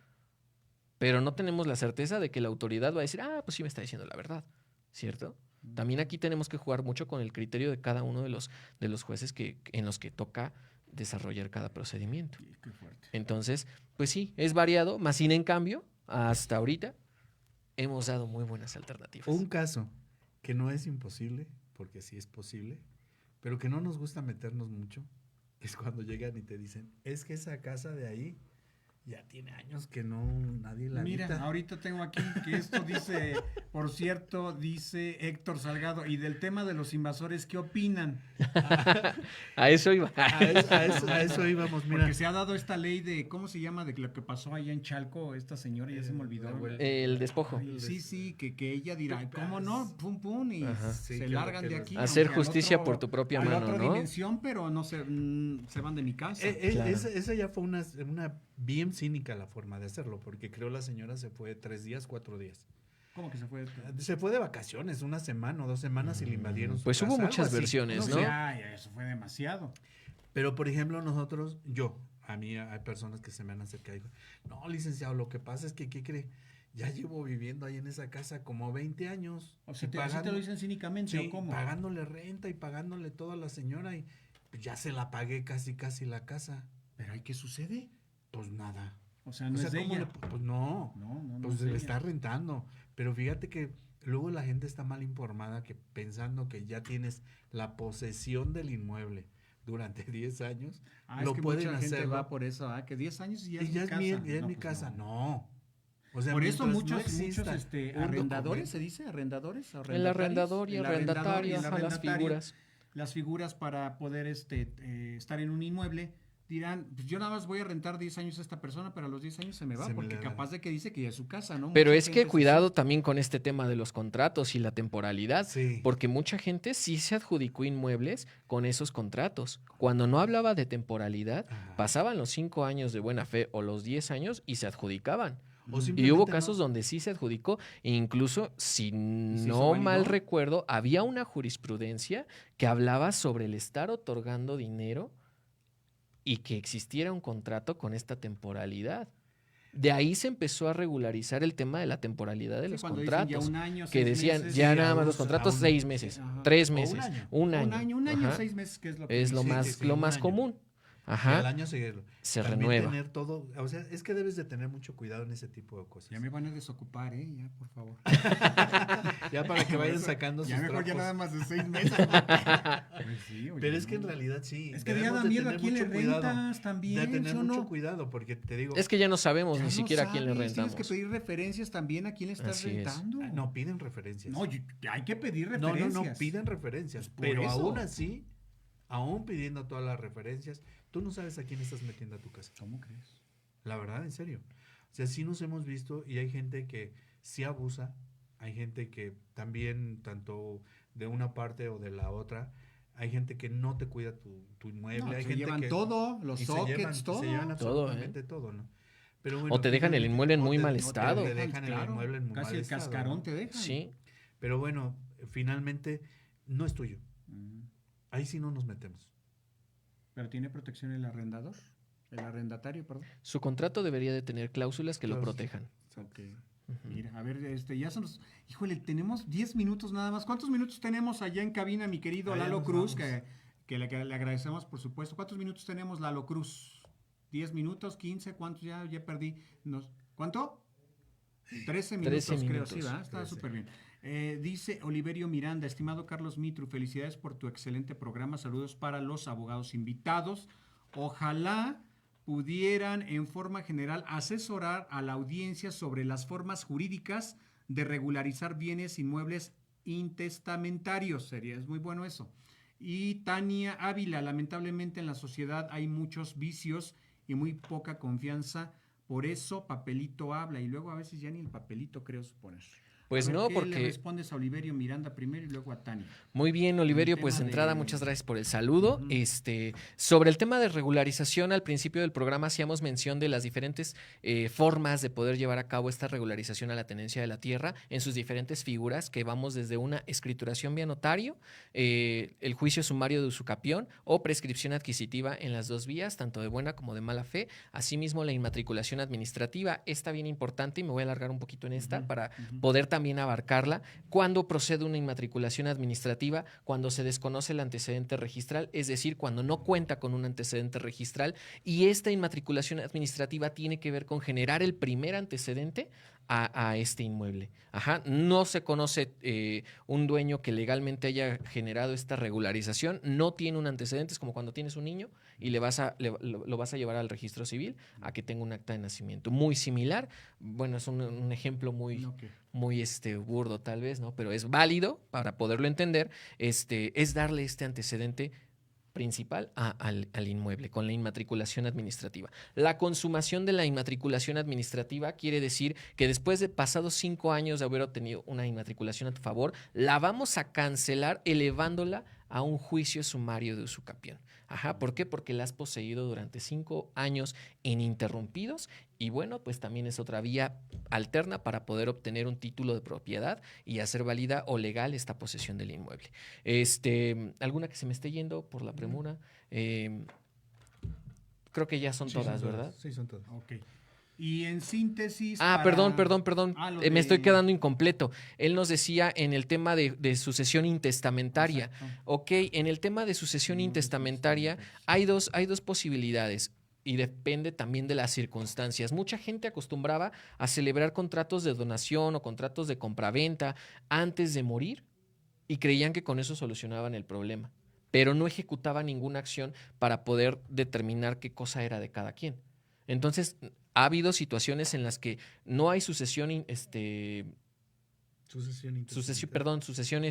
Pero no tenemos la certeza de que la autoridad va a decir, pues sí me está diciendo la verdad, ¿cierto? También aquí tenemos que jugar mucho con el criterio de cada uno de los jueces en los que toca desarrollar cada procedimiento. Sí, qué fuerte. Entonces, pues sí, es variado, más sin en cambio, hasta ahorita hemos dado muy buenas alternativas. Un caso que no es imposible, porque sí es posible, pero que no nos gusta meternos mucho, es cuando llegan y te dicen, es que esa casa de ahí ya tiene años que nadie la Mira, habita. ahorita tengo aquí que esto dice, por cierto, dice Héctor Salgado, y del tema de los invasores, ¿qué opinan? A eso iba. A eso íbamos, mira. Porque se ha dado esta ley de, ¿cómo se llama? De lo que pasó allá en Chalco, esta señora, ya se me olvidó. El despojo. Ay, sí, que ella dirá, ¿cómo no? Pum, pum, y Ajá. Sí, se que largan lo- de que aquí. Hacer aunque al justicia otro- por tu propia a la mano, otra ¿no? dimensión, pero no se van de mi casa. Claro. Esa ya fue una bien cínica la forma de hacerlo, porque creo la señora se fue 3 días, 4 días. ¿Cómo que se fue? Se fue de vacaciones, 1 semana o 2 semanas y le invadieron su Pues hubo casa, muchas algo así. versiones, No, ¿no? ya, eso fue demasiado. Pero, por ejemplo, a mí hay personas que se me han acercado y digo, no, licenciado, lo que pasa es que, ¿qué cree? Ya llevo viviendo ahí en esa casa como 20 años. O sea, y así te lo dicen cínicamente, sí, ¿o cómo? pagándole renta y pagándole todo a la señora y pues, ya se la pagué casi la casa. Pero ¿y qué sucede? Pues nada. O sea, no O sea, es de ¿cómo ella. pues no. No, Pues es se de le ella. está rentando. Pero fíjate que luego la gente está mal informada que pensando que ya tienes la posesión del inmueble durante 10 años, Es que mucha gente va por eso, que 10 años y ya es mi casa. Ya es mi casa. No. O sea, por eso mientras muchos no exista un arrendadores, ¿se dice? ¿Arrendadores? El arrendador y arrendatario, las figuras. Las figuras para poder estar en un inmueble dirán, pues yo nada más voy a rentar 10 años a esta persona, pero a los 10 años se me va, porque capaz de que dice que ya es su casa, ¿no? Pero es que cuidado también con este tema de los contratos y la temporalidad, Sí. porque mucha gente sí se adjudicó inmuebles con esos contratos. Cuando no hablaba de temporalidad, pasaban los 5 años de buena fe o los 10 años y se adjudicaban. Y hubo casos donde sí se adjudicó, e incluso, si no mal recuerdo, había una jurisprudencia que hablaba sobre el estar otorgando dinero y que existiera un contrato con esta temporalidad. De ahí se empezó a regularizar el tema de la temporalidad de los contratos. Ya un año, que decían, meses, ya nada más los contratos 6 meses, 3 meses, un año, 6 meses, que es lo que es lo más común. Ajá. Y al año se renueva. Tener todo, o sea, es que debes de tener mucho cuidado en ese tipo de cosas. Ya me van a desocupar, ya, por favor. Ya para que vayan sacando sus ya mejor trapos. Ya nada más de 6 meses. Pues sí, oye, pero es que en realidad sí. Es que ya da miedo a quién le rentas también. De tener mucho cuidado, porque te digo. Es que ya no sabemos ni siquiera a quién le rentamos. Tienes que pedir referencias también a quién le estás rentando. No, piden referencias. No, hay que pedir referencias. No, piden referencias. Pues pero aún así, aún pidiendo todas las referencias, tú no sabes a quién estás metiendo a tu casa. ¿Cómo crees? La verdad, en serio. O sea, sí nos hemos visto y hay gente que sí abusa, hay gente que también, tanto de una parte o de la otra, hay gente que no te cuida tu inmueble. Hay se gente llevan que todo, los sockets, todo. Se llevan absolutamente todo, ¿no? Pero bueno, o te dejan el inmueble en muy mal estado. Te dejan el inmueble en muy mal estado. Casi el cascarón te dejan. Sí. Pero bueno, finalmente no es tuyo. Ahí sí no nos metemos. ¿Pero tiene protección el arrendador? ¿El arrendatario, perdón? Su contrato debería de tener cláusulas que lo protejan. Okay. Mira, a ver, ya son los... Híjole, tenemos 10 minutos nada más. ¿Cuántos minutos tenemos allá en cabina, mi querido Lalo Cruz? Que le agradecemos, por supuesto. ¿Cuántos minutos tenemos, Lalo Cruz? ¿10 minutos? ¿15? ¿Cuántos? Ya perdí. ¿Cuánto? 13 minutos, creo. Sí, ¿verdad? Está súper bien. Dice Oliverio Miranda, estimado Carlos Mitru, felicidades por tu excelente programa, saludos para los abogados invitados. Ojalá pudieran en forma general asesorar a la audiencia sobre las formas jurídicas de regularizar bienes inmuebles intestamentarios. Es muy bueno eso. Y Tania Ávila, lamentablemente en la sociedad hay muchos vicios y muy poca confianza, por eso papelito habla, y luego a veces ya ni el papelito creo suponer. Pues a ver, no, ¿qué porque... le respondes a Oliverio Miranda primero y luego a Tania? Muy bien, Oliverio, pues de entrada, muchas gracias por el saludo. Sobre el tema de regularización, al principio del programa hacíamos mención de las diferentes formas de poder llevar a cabo esta regularización a la tenencia de la tierra en sus diferentes figuras, que vamos desde una escrituración vía notario, el juicio sumario de usucapión o prescripción adquisitiva en las dos vías, tanto de buena como de mala fe. Asimismo, la inmatriculación administrativa, esta bien importante, y me voy a alargar un poquito en esta para poder también abarcarla. Cuando procede una inmatriculación administrativa, cuando se desconoce el antecedente registral, es decir, cuando no cuenta con un antecedente registral, y esta inmatriculación administrativa tiene que ver con generar el primer antecedente a este inmueble. No se conoce un dueño que legalmente haya generado esta regularización, no tiene un antecedente, es como cuando tienes un niño y lo vas a llevar al registro civil a que tenga un acta de nacimiento. Muy similar, bueno, es un ejemplo muy burdo tal vez, ¿no? Pero es válido para poderlo entender, es darle este antecedente principal al inmueble con la inmatriculación administrativa. La consumación de la inmatriculación administrativa quiere decir que después de pasados 5 años de haber obtenido una inmatriculación a tu favor, la vamos a cancelar elevándola a un juicio sumario de usucapión. ¿Por qué? Porque la has poseído durante 5 años ininterrumpidos, y bueno, pues también es otra vía alterna para poder obtener un título de propiedad y hacer válida o legal esta posesión del inmueble. ¿Alguna que se me esté yendo por la premura? Creo que ya son todas, ¿verdad? Sí, son todas. Ok. Y en síntesis... Perdón. Me estoy quedando incompleto. Él nos decía en el tema de sucesión intestamentaria. Exacto. Ok, en el tema de sucesión intestamentaria hay dos posibilidades. y depende también de las circunstancias. Mucha gente acostumbraba a celebrar contratos de donación o contratos de compraventa antes de morir y creían que con eso solucionaban el problema, pero no ejecutaban ninguna acción para poder determinar qué cosa era de cada quien. Entonces, ha habido situaciones en las que no hay sucesión sucesión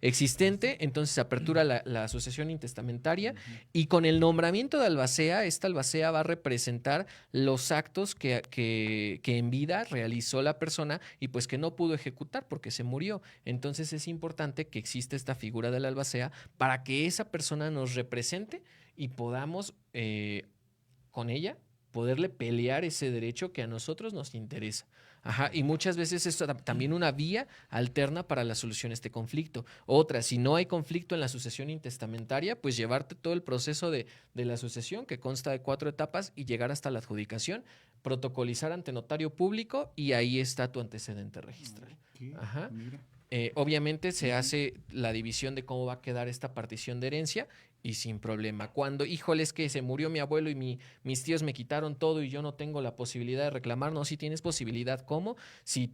existente, entonces se apertura la sucesión intestamentaria y con el nombramiento de albacea, esta albacea va a representar los actos que en vida realizó la persona y pues que no pudo ejecutar porque se murió. Entonces es importante que exista esta figura del albacea para que esa persona nos represente y podamos con ella poderle pelear ese derecho que a nosotros nos interesa. Ajá, y muchas veces es también una vía alterna para la solución de este conflicto. Otra, si no hay conflicto en la sucesión intestamentaria, pues llevarte todo el proceso de la sucesión, que consta de 4 etapas, y llegar hasta la adjudicación, protocolizar ante notario público, y ahí está tu antecedente registral. Ajá. Obviamente se hace la división de cómo va a quedar esta partición de herencia y sin problema. Cuando, híjole, es que se murió mi abuelo y mis tíos me quitaron todo y yo no tengo la posibilidad de reclamar, no, si tienes posibilidad, ¿cómo? Si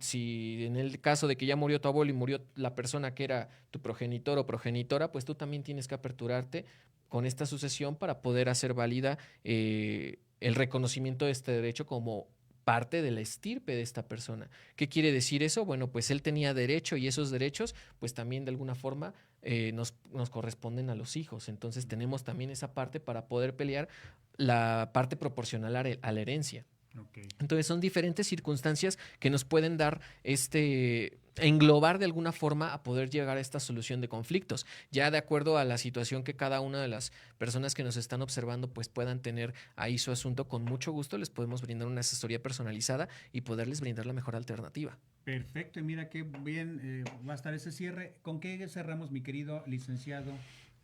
en el caso de que ya murió tu abuelo y murió la persona que era tu progenitor o progenitora, pues tú también tienes que aperturarte con esta sucesión para poder hacer válida el reconocimiento de este derecho como parte de la estirpe de esta persona. ¿Qué quiere decir eso? Bueno, pues él tenía derecho y esos derechos pues también de alguna forma nos corresponden a los hijos. Entonces tenemos también esa parte para poder pelear la parte proporcional a la herencia. Okay. Entonces son diferentes circunstancias que nos pueden dar englobar de alguna forma a poder llegar a esta solución de conflictos, ya de acuerdo a la situación que cada una de las personas que nos están observando pues puedan tener ahí su asunto. Con mucho gusto les podemos brindar una asesoría personalizada y poderles brindar la mejor alternativa. Perfecto, y mira qué bien va a estar ese cierre. ¿Con qué cerramos, mi querido licenciado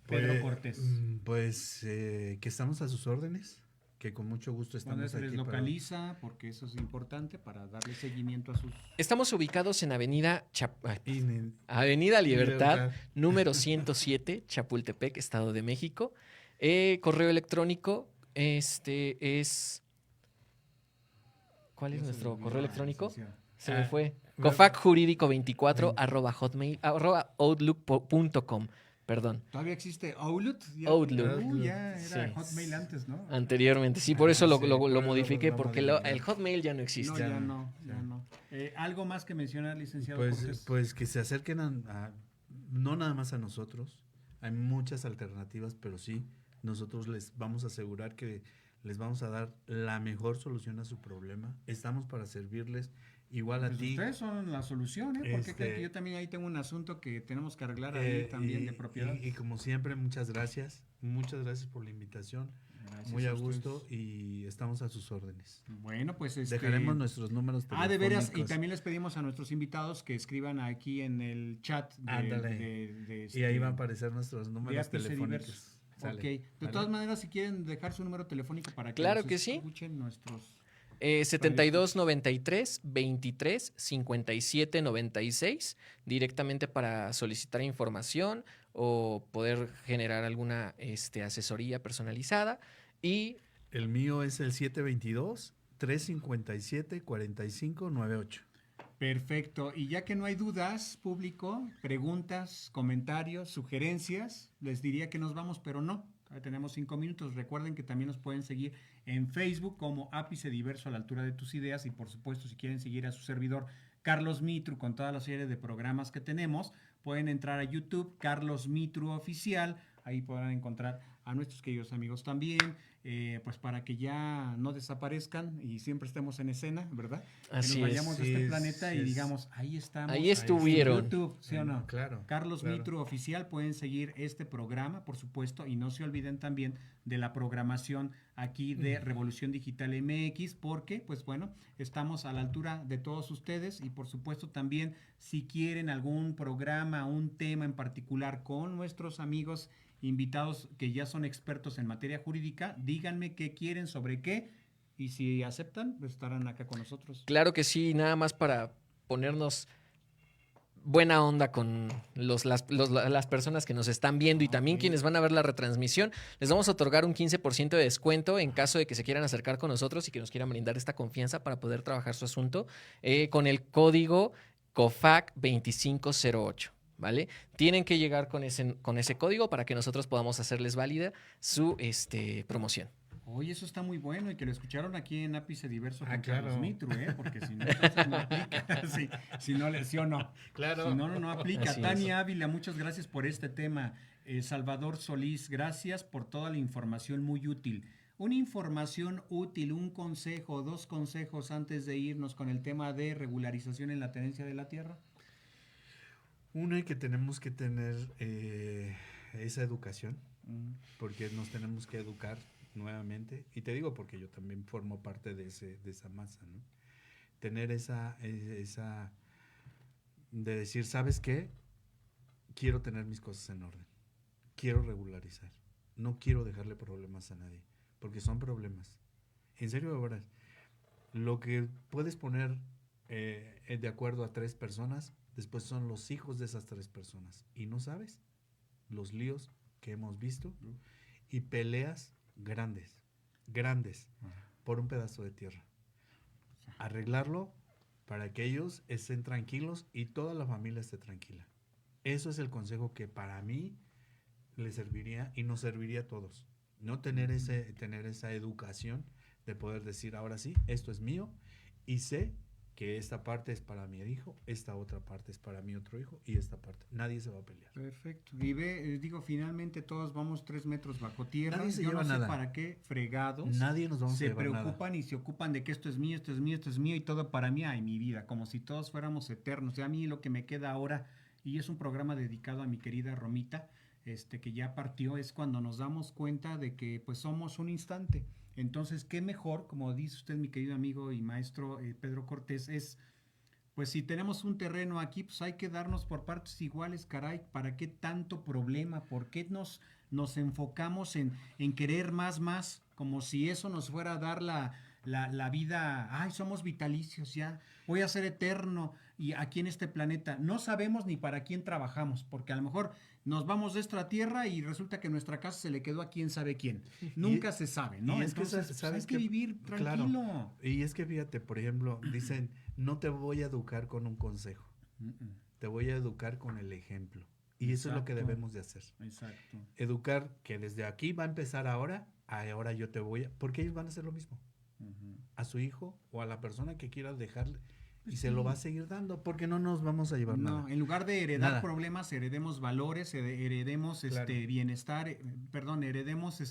Pedro Cortés? Pues que estamos a sus órdenes, que con mucho gusto estamos aquí. ¿Dónde se les localiza? Porque eso es importante para darle seguimiento a sus... Estamos ubicados en Avenida Libertad, número 107, Chapultepec, Estado de México. Correo electrónico, es... ¿Cuál es nuestro correo electrónico? Se me fue. cofacjurídico24 @outlook.com. Perdón. ¿Todavía existe Outlook? Outlook. Ya era Hotmail antes, ¿no? Anteriormente, sí, por eso lo modifiqué, porque el Hotmail ya no existe. No, ya no. ¿Algo más que mencionar, licenciado? Pues que se acerquen no nada más a nosotros, hay muchas alternativas, pero sí, nosotros les vamos a asegurar que les vamos a dar la mejor solución a su problema. Estamos para servirles. Igual a ti. Ustedes son la solución, porque creo que yo también ahí tengo un asunto que tenemos que arreglar ahí también de propiedad. Y como siempre, muchas gracias. Muchas gracias por la invitación. Gracias. Muy a gusto y estamos a sus órdenes. Bueno, pues dejaremos nuestros números telefónicos. De veras, y también les pedimos a nuestros invitados que escriban aquí en el chat. Y ahí van a aparecer nuestros números telefónicos. Ok. De todas maneras, si quieren dejar su número telefónico para que escuchen nuestros... 7293 23 57 96 directamente para solicitar información o poder generar alguna asesoría personalizada. Y el mío es el 722 357 4598. Perfecto. Y ya que no hay dudas, público, preguntas, comentarios, sugerencias, les diría que nos vamos, pero no. Tenemos 5 minutos. Recuerden que también nos pueden seguir en Facebook como Ápice Diverso a la altura de tus ideas, y por supuesto si quieren seguir a su servidor Carlos Mitru con toda la serie de programas que tenemos, pueden entrar a YouTube, Carlos Mitru Oficial, ahí podrán encontrar a nuestros queridos amigos también, pues para que ya no desaparezcan y siempre estemos en escena, ¿verdad? Así que nos vayamos de este planeta y digamos, ahí estamos. Ahí estuvieron. En YouTube, ¿sí o no? Claro. Carlos Mitru Oficial, pueden seguir este programa, por supuesto, y no se olviden también de la programación aquí de Revolución Digital MX, porque, pues bueno, estamos a la altura de todos ustedes y por supuesto también si quieren algún programa, un tema en particular con nuestros amigos invitados que ya son expertos en materia jurídica, díganme qué quieren, sobre qué, y si aceptan, pues estarán acá con nosotros. Claro que sí, nada más para ponernos buena onda con las personas que nos están viendo y también quienes van a ver la retransmisión. Les vamos a otorgar un 15% de descuento en caso de que se quieran acercar con nosotros y que nos quieran brindar esta confianza para poder trabajar su asunto con el código COFAC 2508. ¿Vale? Tienen que llegar con ese código para que nosotros podamos hacerles válida su promoción. Oye, eso está muy bueno y que lo escucharon aquí en Ápice Diverso con claro. Carlos Mitru, porque si no, entonces no aplica. Si no, sí o no. Claro. Si no, no aplica. Así Tania Ávila, muchas gracias por este tema. Salvador Solís, gracias por toda la información muy útil. Una información útil, un consejo, 2 consejos antes de irnos con el tema de regularización en la tenencia de la tierra. Uno, que tenemos que tener esa educación, porque nos tenemos que educar nuevamente. Y te digo porque yo también formo parte de esa masa, ¿no? Tener esa de decir, ¿sabes qué? Quiero tener mis cosas en orden. Quiero regularizar. No quiero dejarle problemas a nadie, porque son problemas. En serio, de verdad. Lo que puedes poner de acuerdo a 3 personas, después son los hijos de esas 3 personas. Y no sabes los líos que hemos visto y peleas grandes, por un pedazo de tierra. Arreglarlo para que ellos estén tranquilos y toda la familia esté tranquila. Eso es el consejo que para mí le serviría y nos serviría a todos. No tener esa educación de poder decir, ahora sí, esto es mío y sé que esta parte es para mi hijo, esta otra parte es para mi otro hijo y esta parte. Nadie se va a pelear. Perfecto. Y finalmente todos vamos 3 metros bajo tierra. Nadie se Yo lleva no sé nada. para qué fregados Nadie nos vamos a se llevar nada. preocupan y se ocupan de que esto es mío, esto es mío, esto es mío y todo para mí, ay, mi vida, como si todos fuéramos eternos. Y a mí lo que me queda ahora, y es un programa dedicado a mi querida Romita, que ya partió, es cuando nos damos cuenta de que pues somos un instante. Entonces, qué mejor, como dice usted, mi querido amigo y maestro Pedro Cortés, es, pues si tenemos un terreno aquí, pues hay que darnos por partes iguales, caray, ¿para qué tanto problema? ¿Por qué nos enfocamos en querer más, como si eso nos fuera a dar la vida? Ay, somos vitalicios ya, voy a ser eterno y aquí en este planeta. No sabemos ni para quién trabajamos, porque a lo mejor nos vamos de esta tierra y resulta que nuestra casa se le quedó a quién sabe quién. Nunca se sabe, ¿no? Y es entonces, que, pues hay que vivir tranquilo. Claro, y es que fíjate, por ejemplo, dicen, no te voy a educar con un consejo, te voy a educar con el ejemplo. Y eso es lo que debemos de hacer. Exacto. Educar que desde aquí va a empezar ahora yo te voy a... Porque ellos van a hacer lo mismo. A su hijo o a la persona que quiera dejarle. Y se lo va a seguir dando porque no nos vamos a llevar nada. En lugar de heredar Nada. problemas, heredemos valores, heredemos Claro. bienestar, heredemos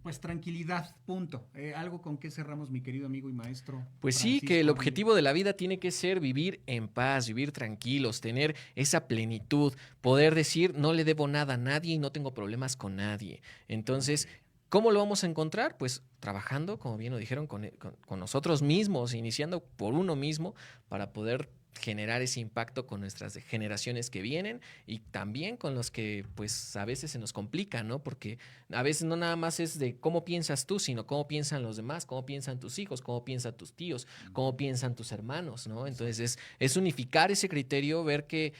pues tranquilidad, punto. Algo con que cerramos, mi querido amigo y maestro. Pues sí, Francisco que el Ávila. objetivo de la vida tiene que ser vivir en paz, vivir tranquilos, tener esa plenitud, poder decir no le debo nada a nadie y no tengo problemas con nadie. Entonces, ¿cómo lo vamos a encontrar? Pues trabajando, como bien lo dijeron, con nosotros mismos, iniciando por uno mismo para poder generar ese impacto con nuestras generaciones que vienen y también con los que pues a veces se nos complica, ¿no? Porque a veces no nada más es de cómo piensas tú, sino cómo piensan los demás, cómo piensan tus hijos, cómo piensan tus tíos, cómo piensan tus hermanos, ¿no? Entonces es unificar ese criterio, ver que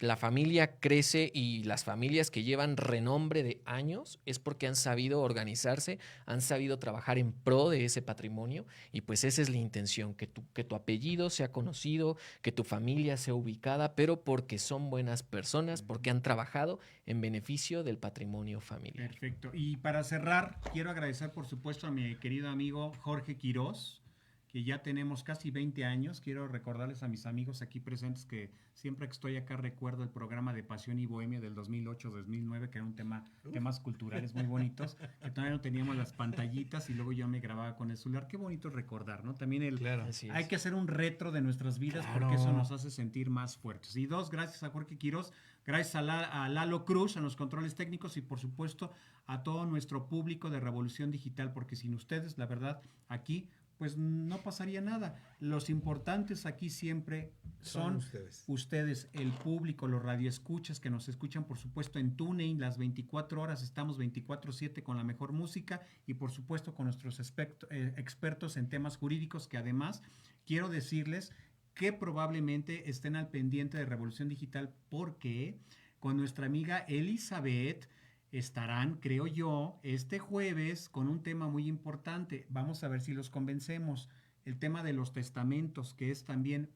la familia crece y las familias que llevan renombre de años es porque han sabido organizarse, han sabido trabajar en pro de ese patrimonio y pues esa es la intención, que tu apellido sea conocido, que tu familia sea ubicada, pero porque son buenas personas, porque han trabajado en beneficio del patrimonio familiar. Perfecto. Y para cerrar, quiero agradecer por supuesto a mi querido amigo Jorge Quirós, que ya tenemos casi 20 años. Quiero recordarles a mis amigos aquí presentes que siempre que estoy acá recuerdo el programa de Pasión y Bohemia del 2008-2009, que era un temas culturales muy bonitos, que todavía no teníamos las pantallitas y luego yo me grababa con el celular. Qué bonito recordar, ¿no? También Claro. hay que hacer un retro de nuestras vidas Claro. porque eso nos hace sentir más fuertes. Y 2, gracias a Jorge Quirós, gracias a Lalo Cruz en los controles técnicos y por supuesto a todo nuestro público de Revolución Digital, porque sin ustedes, la verdad, aquí pues no pasaría nada. Los importantes aquí siempre son ustedes, el público, los radioescuchas que nos escuchan, por supuesto, en TuneIn, las 24 horas, estamos 24/7 con la mejor música y, por supuesto, con nuestros expertos en temas jurídicos, que además quiero decirles que probablemente estén al pendiente de Revolución Digital porque con nuestra amiga Elizabeth estarán, creo yo, este jueves con un tema muy importante. Vamos a ver si los convencemos. El tema de los testamentos, que es también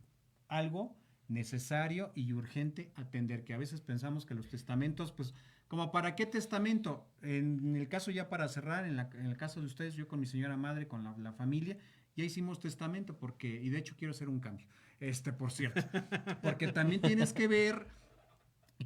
algo necesario y urgente atender, que a veces pensamos que los testamentos, pues, como para qué testamento. En el caso ya para cerrar, en el caso de ustedes, yo con mi señora madre, con la familia, ya hicimos testamento porque, y de hecho quiero hacer un cambio, por cierto, porque también tienes que ver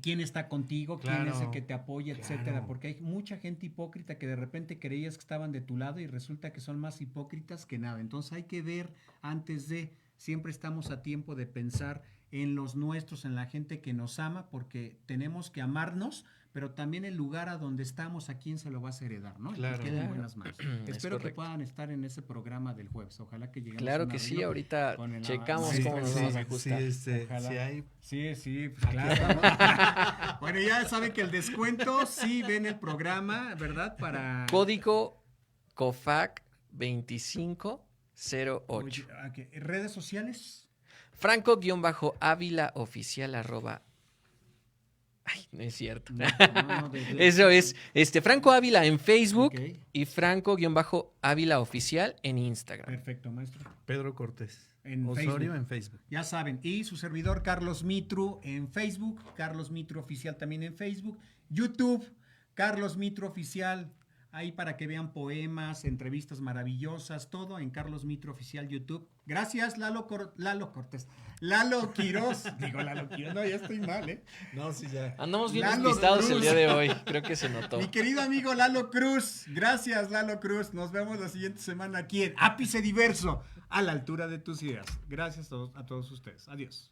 quién está contigo, quién es el que te apoya, etcétera, porque hay mucha gente hipócrita que de repente creías que estaban de tu lado y resulta que son más hipócritas que nada. Entonces hay que ver antes de, siempre estamos a tiempo de pensar en los nuestros, en la gente que nos ama, porque tenemos que amarnos, pero también el lugar a donde estamos, a quién se lo vas a heredar, ¿no? Claro. Y que quede en buenas manos. Espero que correcto. puedan estar en ese programa del jueves. Ojalá que lleguemos a Claro un que sí, arreglo ahorita con el checamos avance. cómo nos vamos a ajustar. Ojalá. Si hay, Sí, pues claro. Bueno, ya saben que el descuento, sí ven el programa, ¿verdad? Para... Código COFAC 2508. Okay. ¿Redes sociales? Franco-Ávila oficial @ Ay, no es cierto. No, Eso es Franco Ávila en Facebook Ok. y Franco-Ávila oficial en Instagram. Perfecto, maestro. Pedro Cortés. En Osorio Facebook. en Facebook. Ya saben, y su servidor Carlos Mitru en Facebook, Carlos Mitru Oficial también en Facebook, YouTube, Carlos Mitru Oficial, ahí para que vean poemas, entrevistas maravillosas, todo en Carlos Mitru Oficial YouTube. Gracias, Lalo Cortés. Lalo Quiroz. Digo Lalo Quiroz, no, ya estoy mal, ¿eh? No, sí, ya. Andamos bien Lalo despistados Cruz. el día de hoy, creo que se notó. Mi querido amigo Lalo Cruz. Gracias, Lalo Cruz. Nos vemos la siguiente semana aquí en Ápice Diverso, a la altura de tus ideas. Gracias a todos ustedes. Adiós.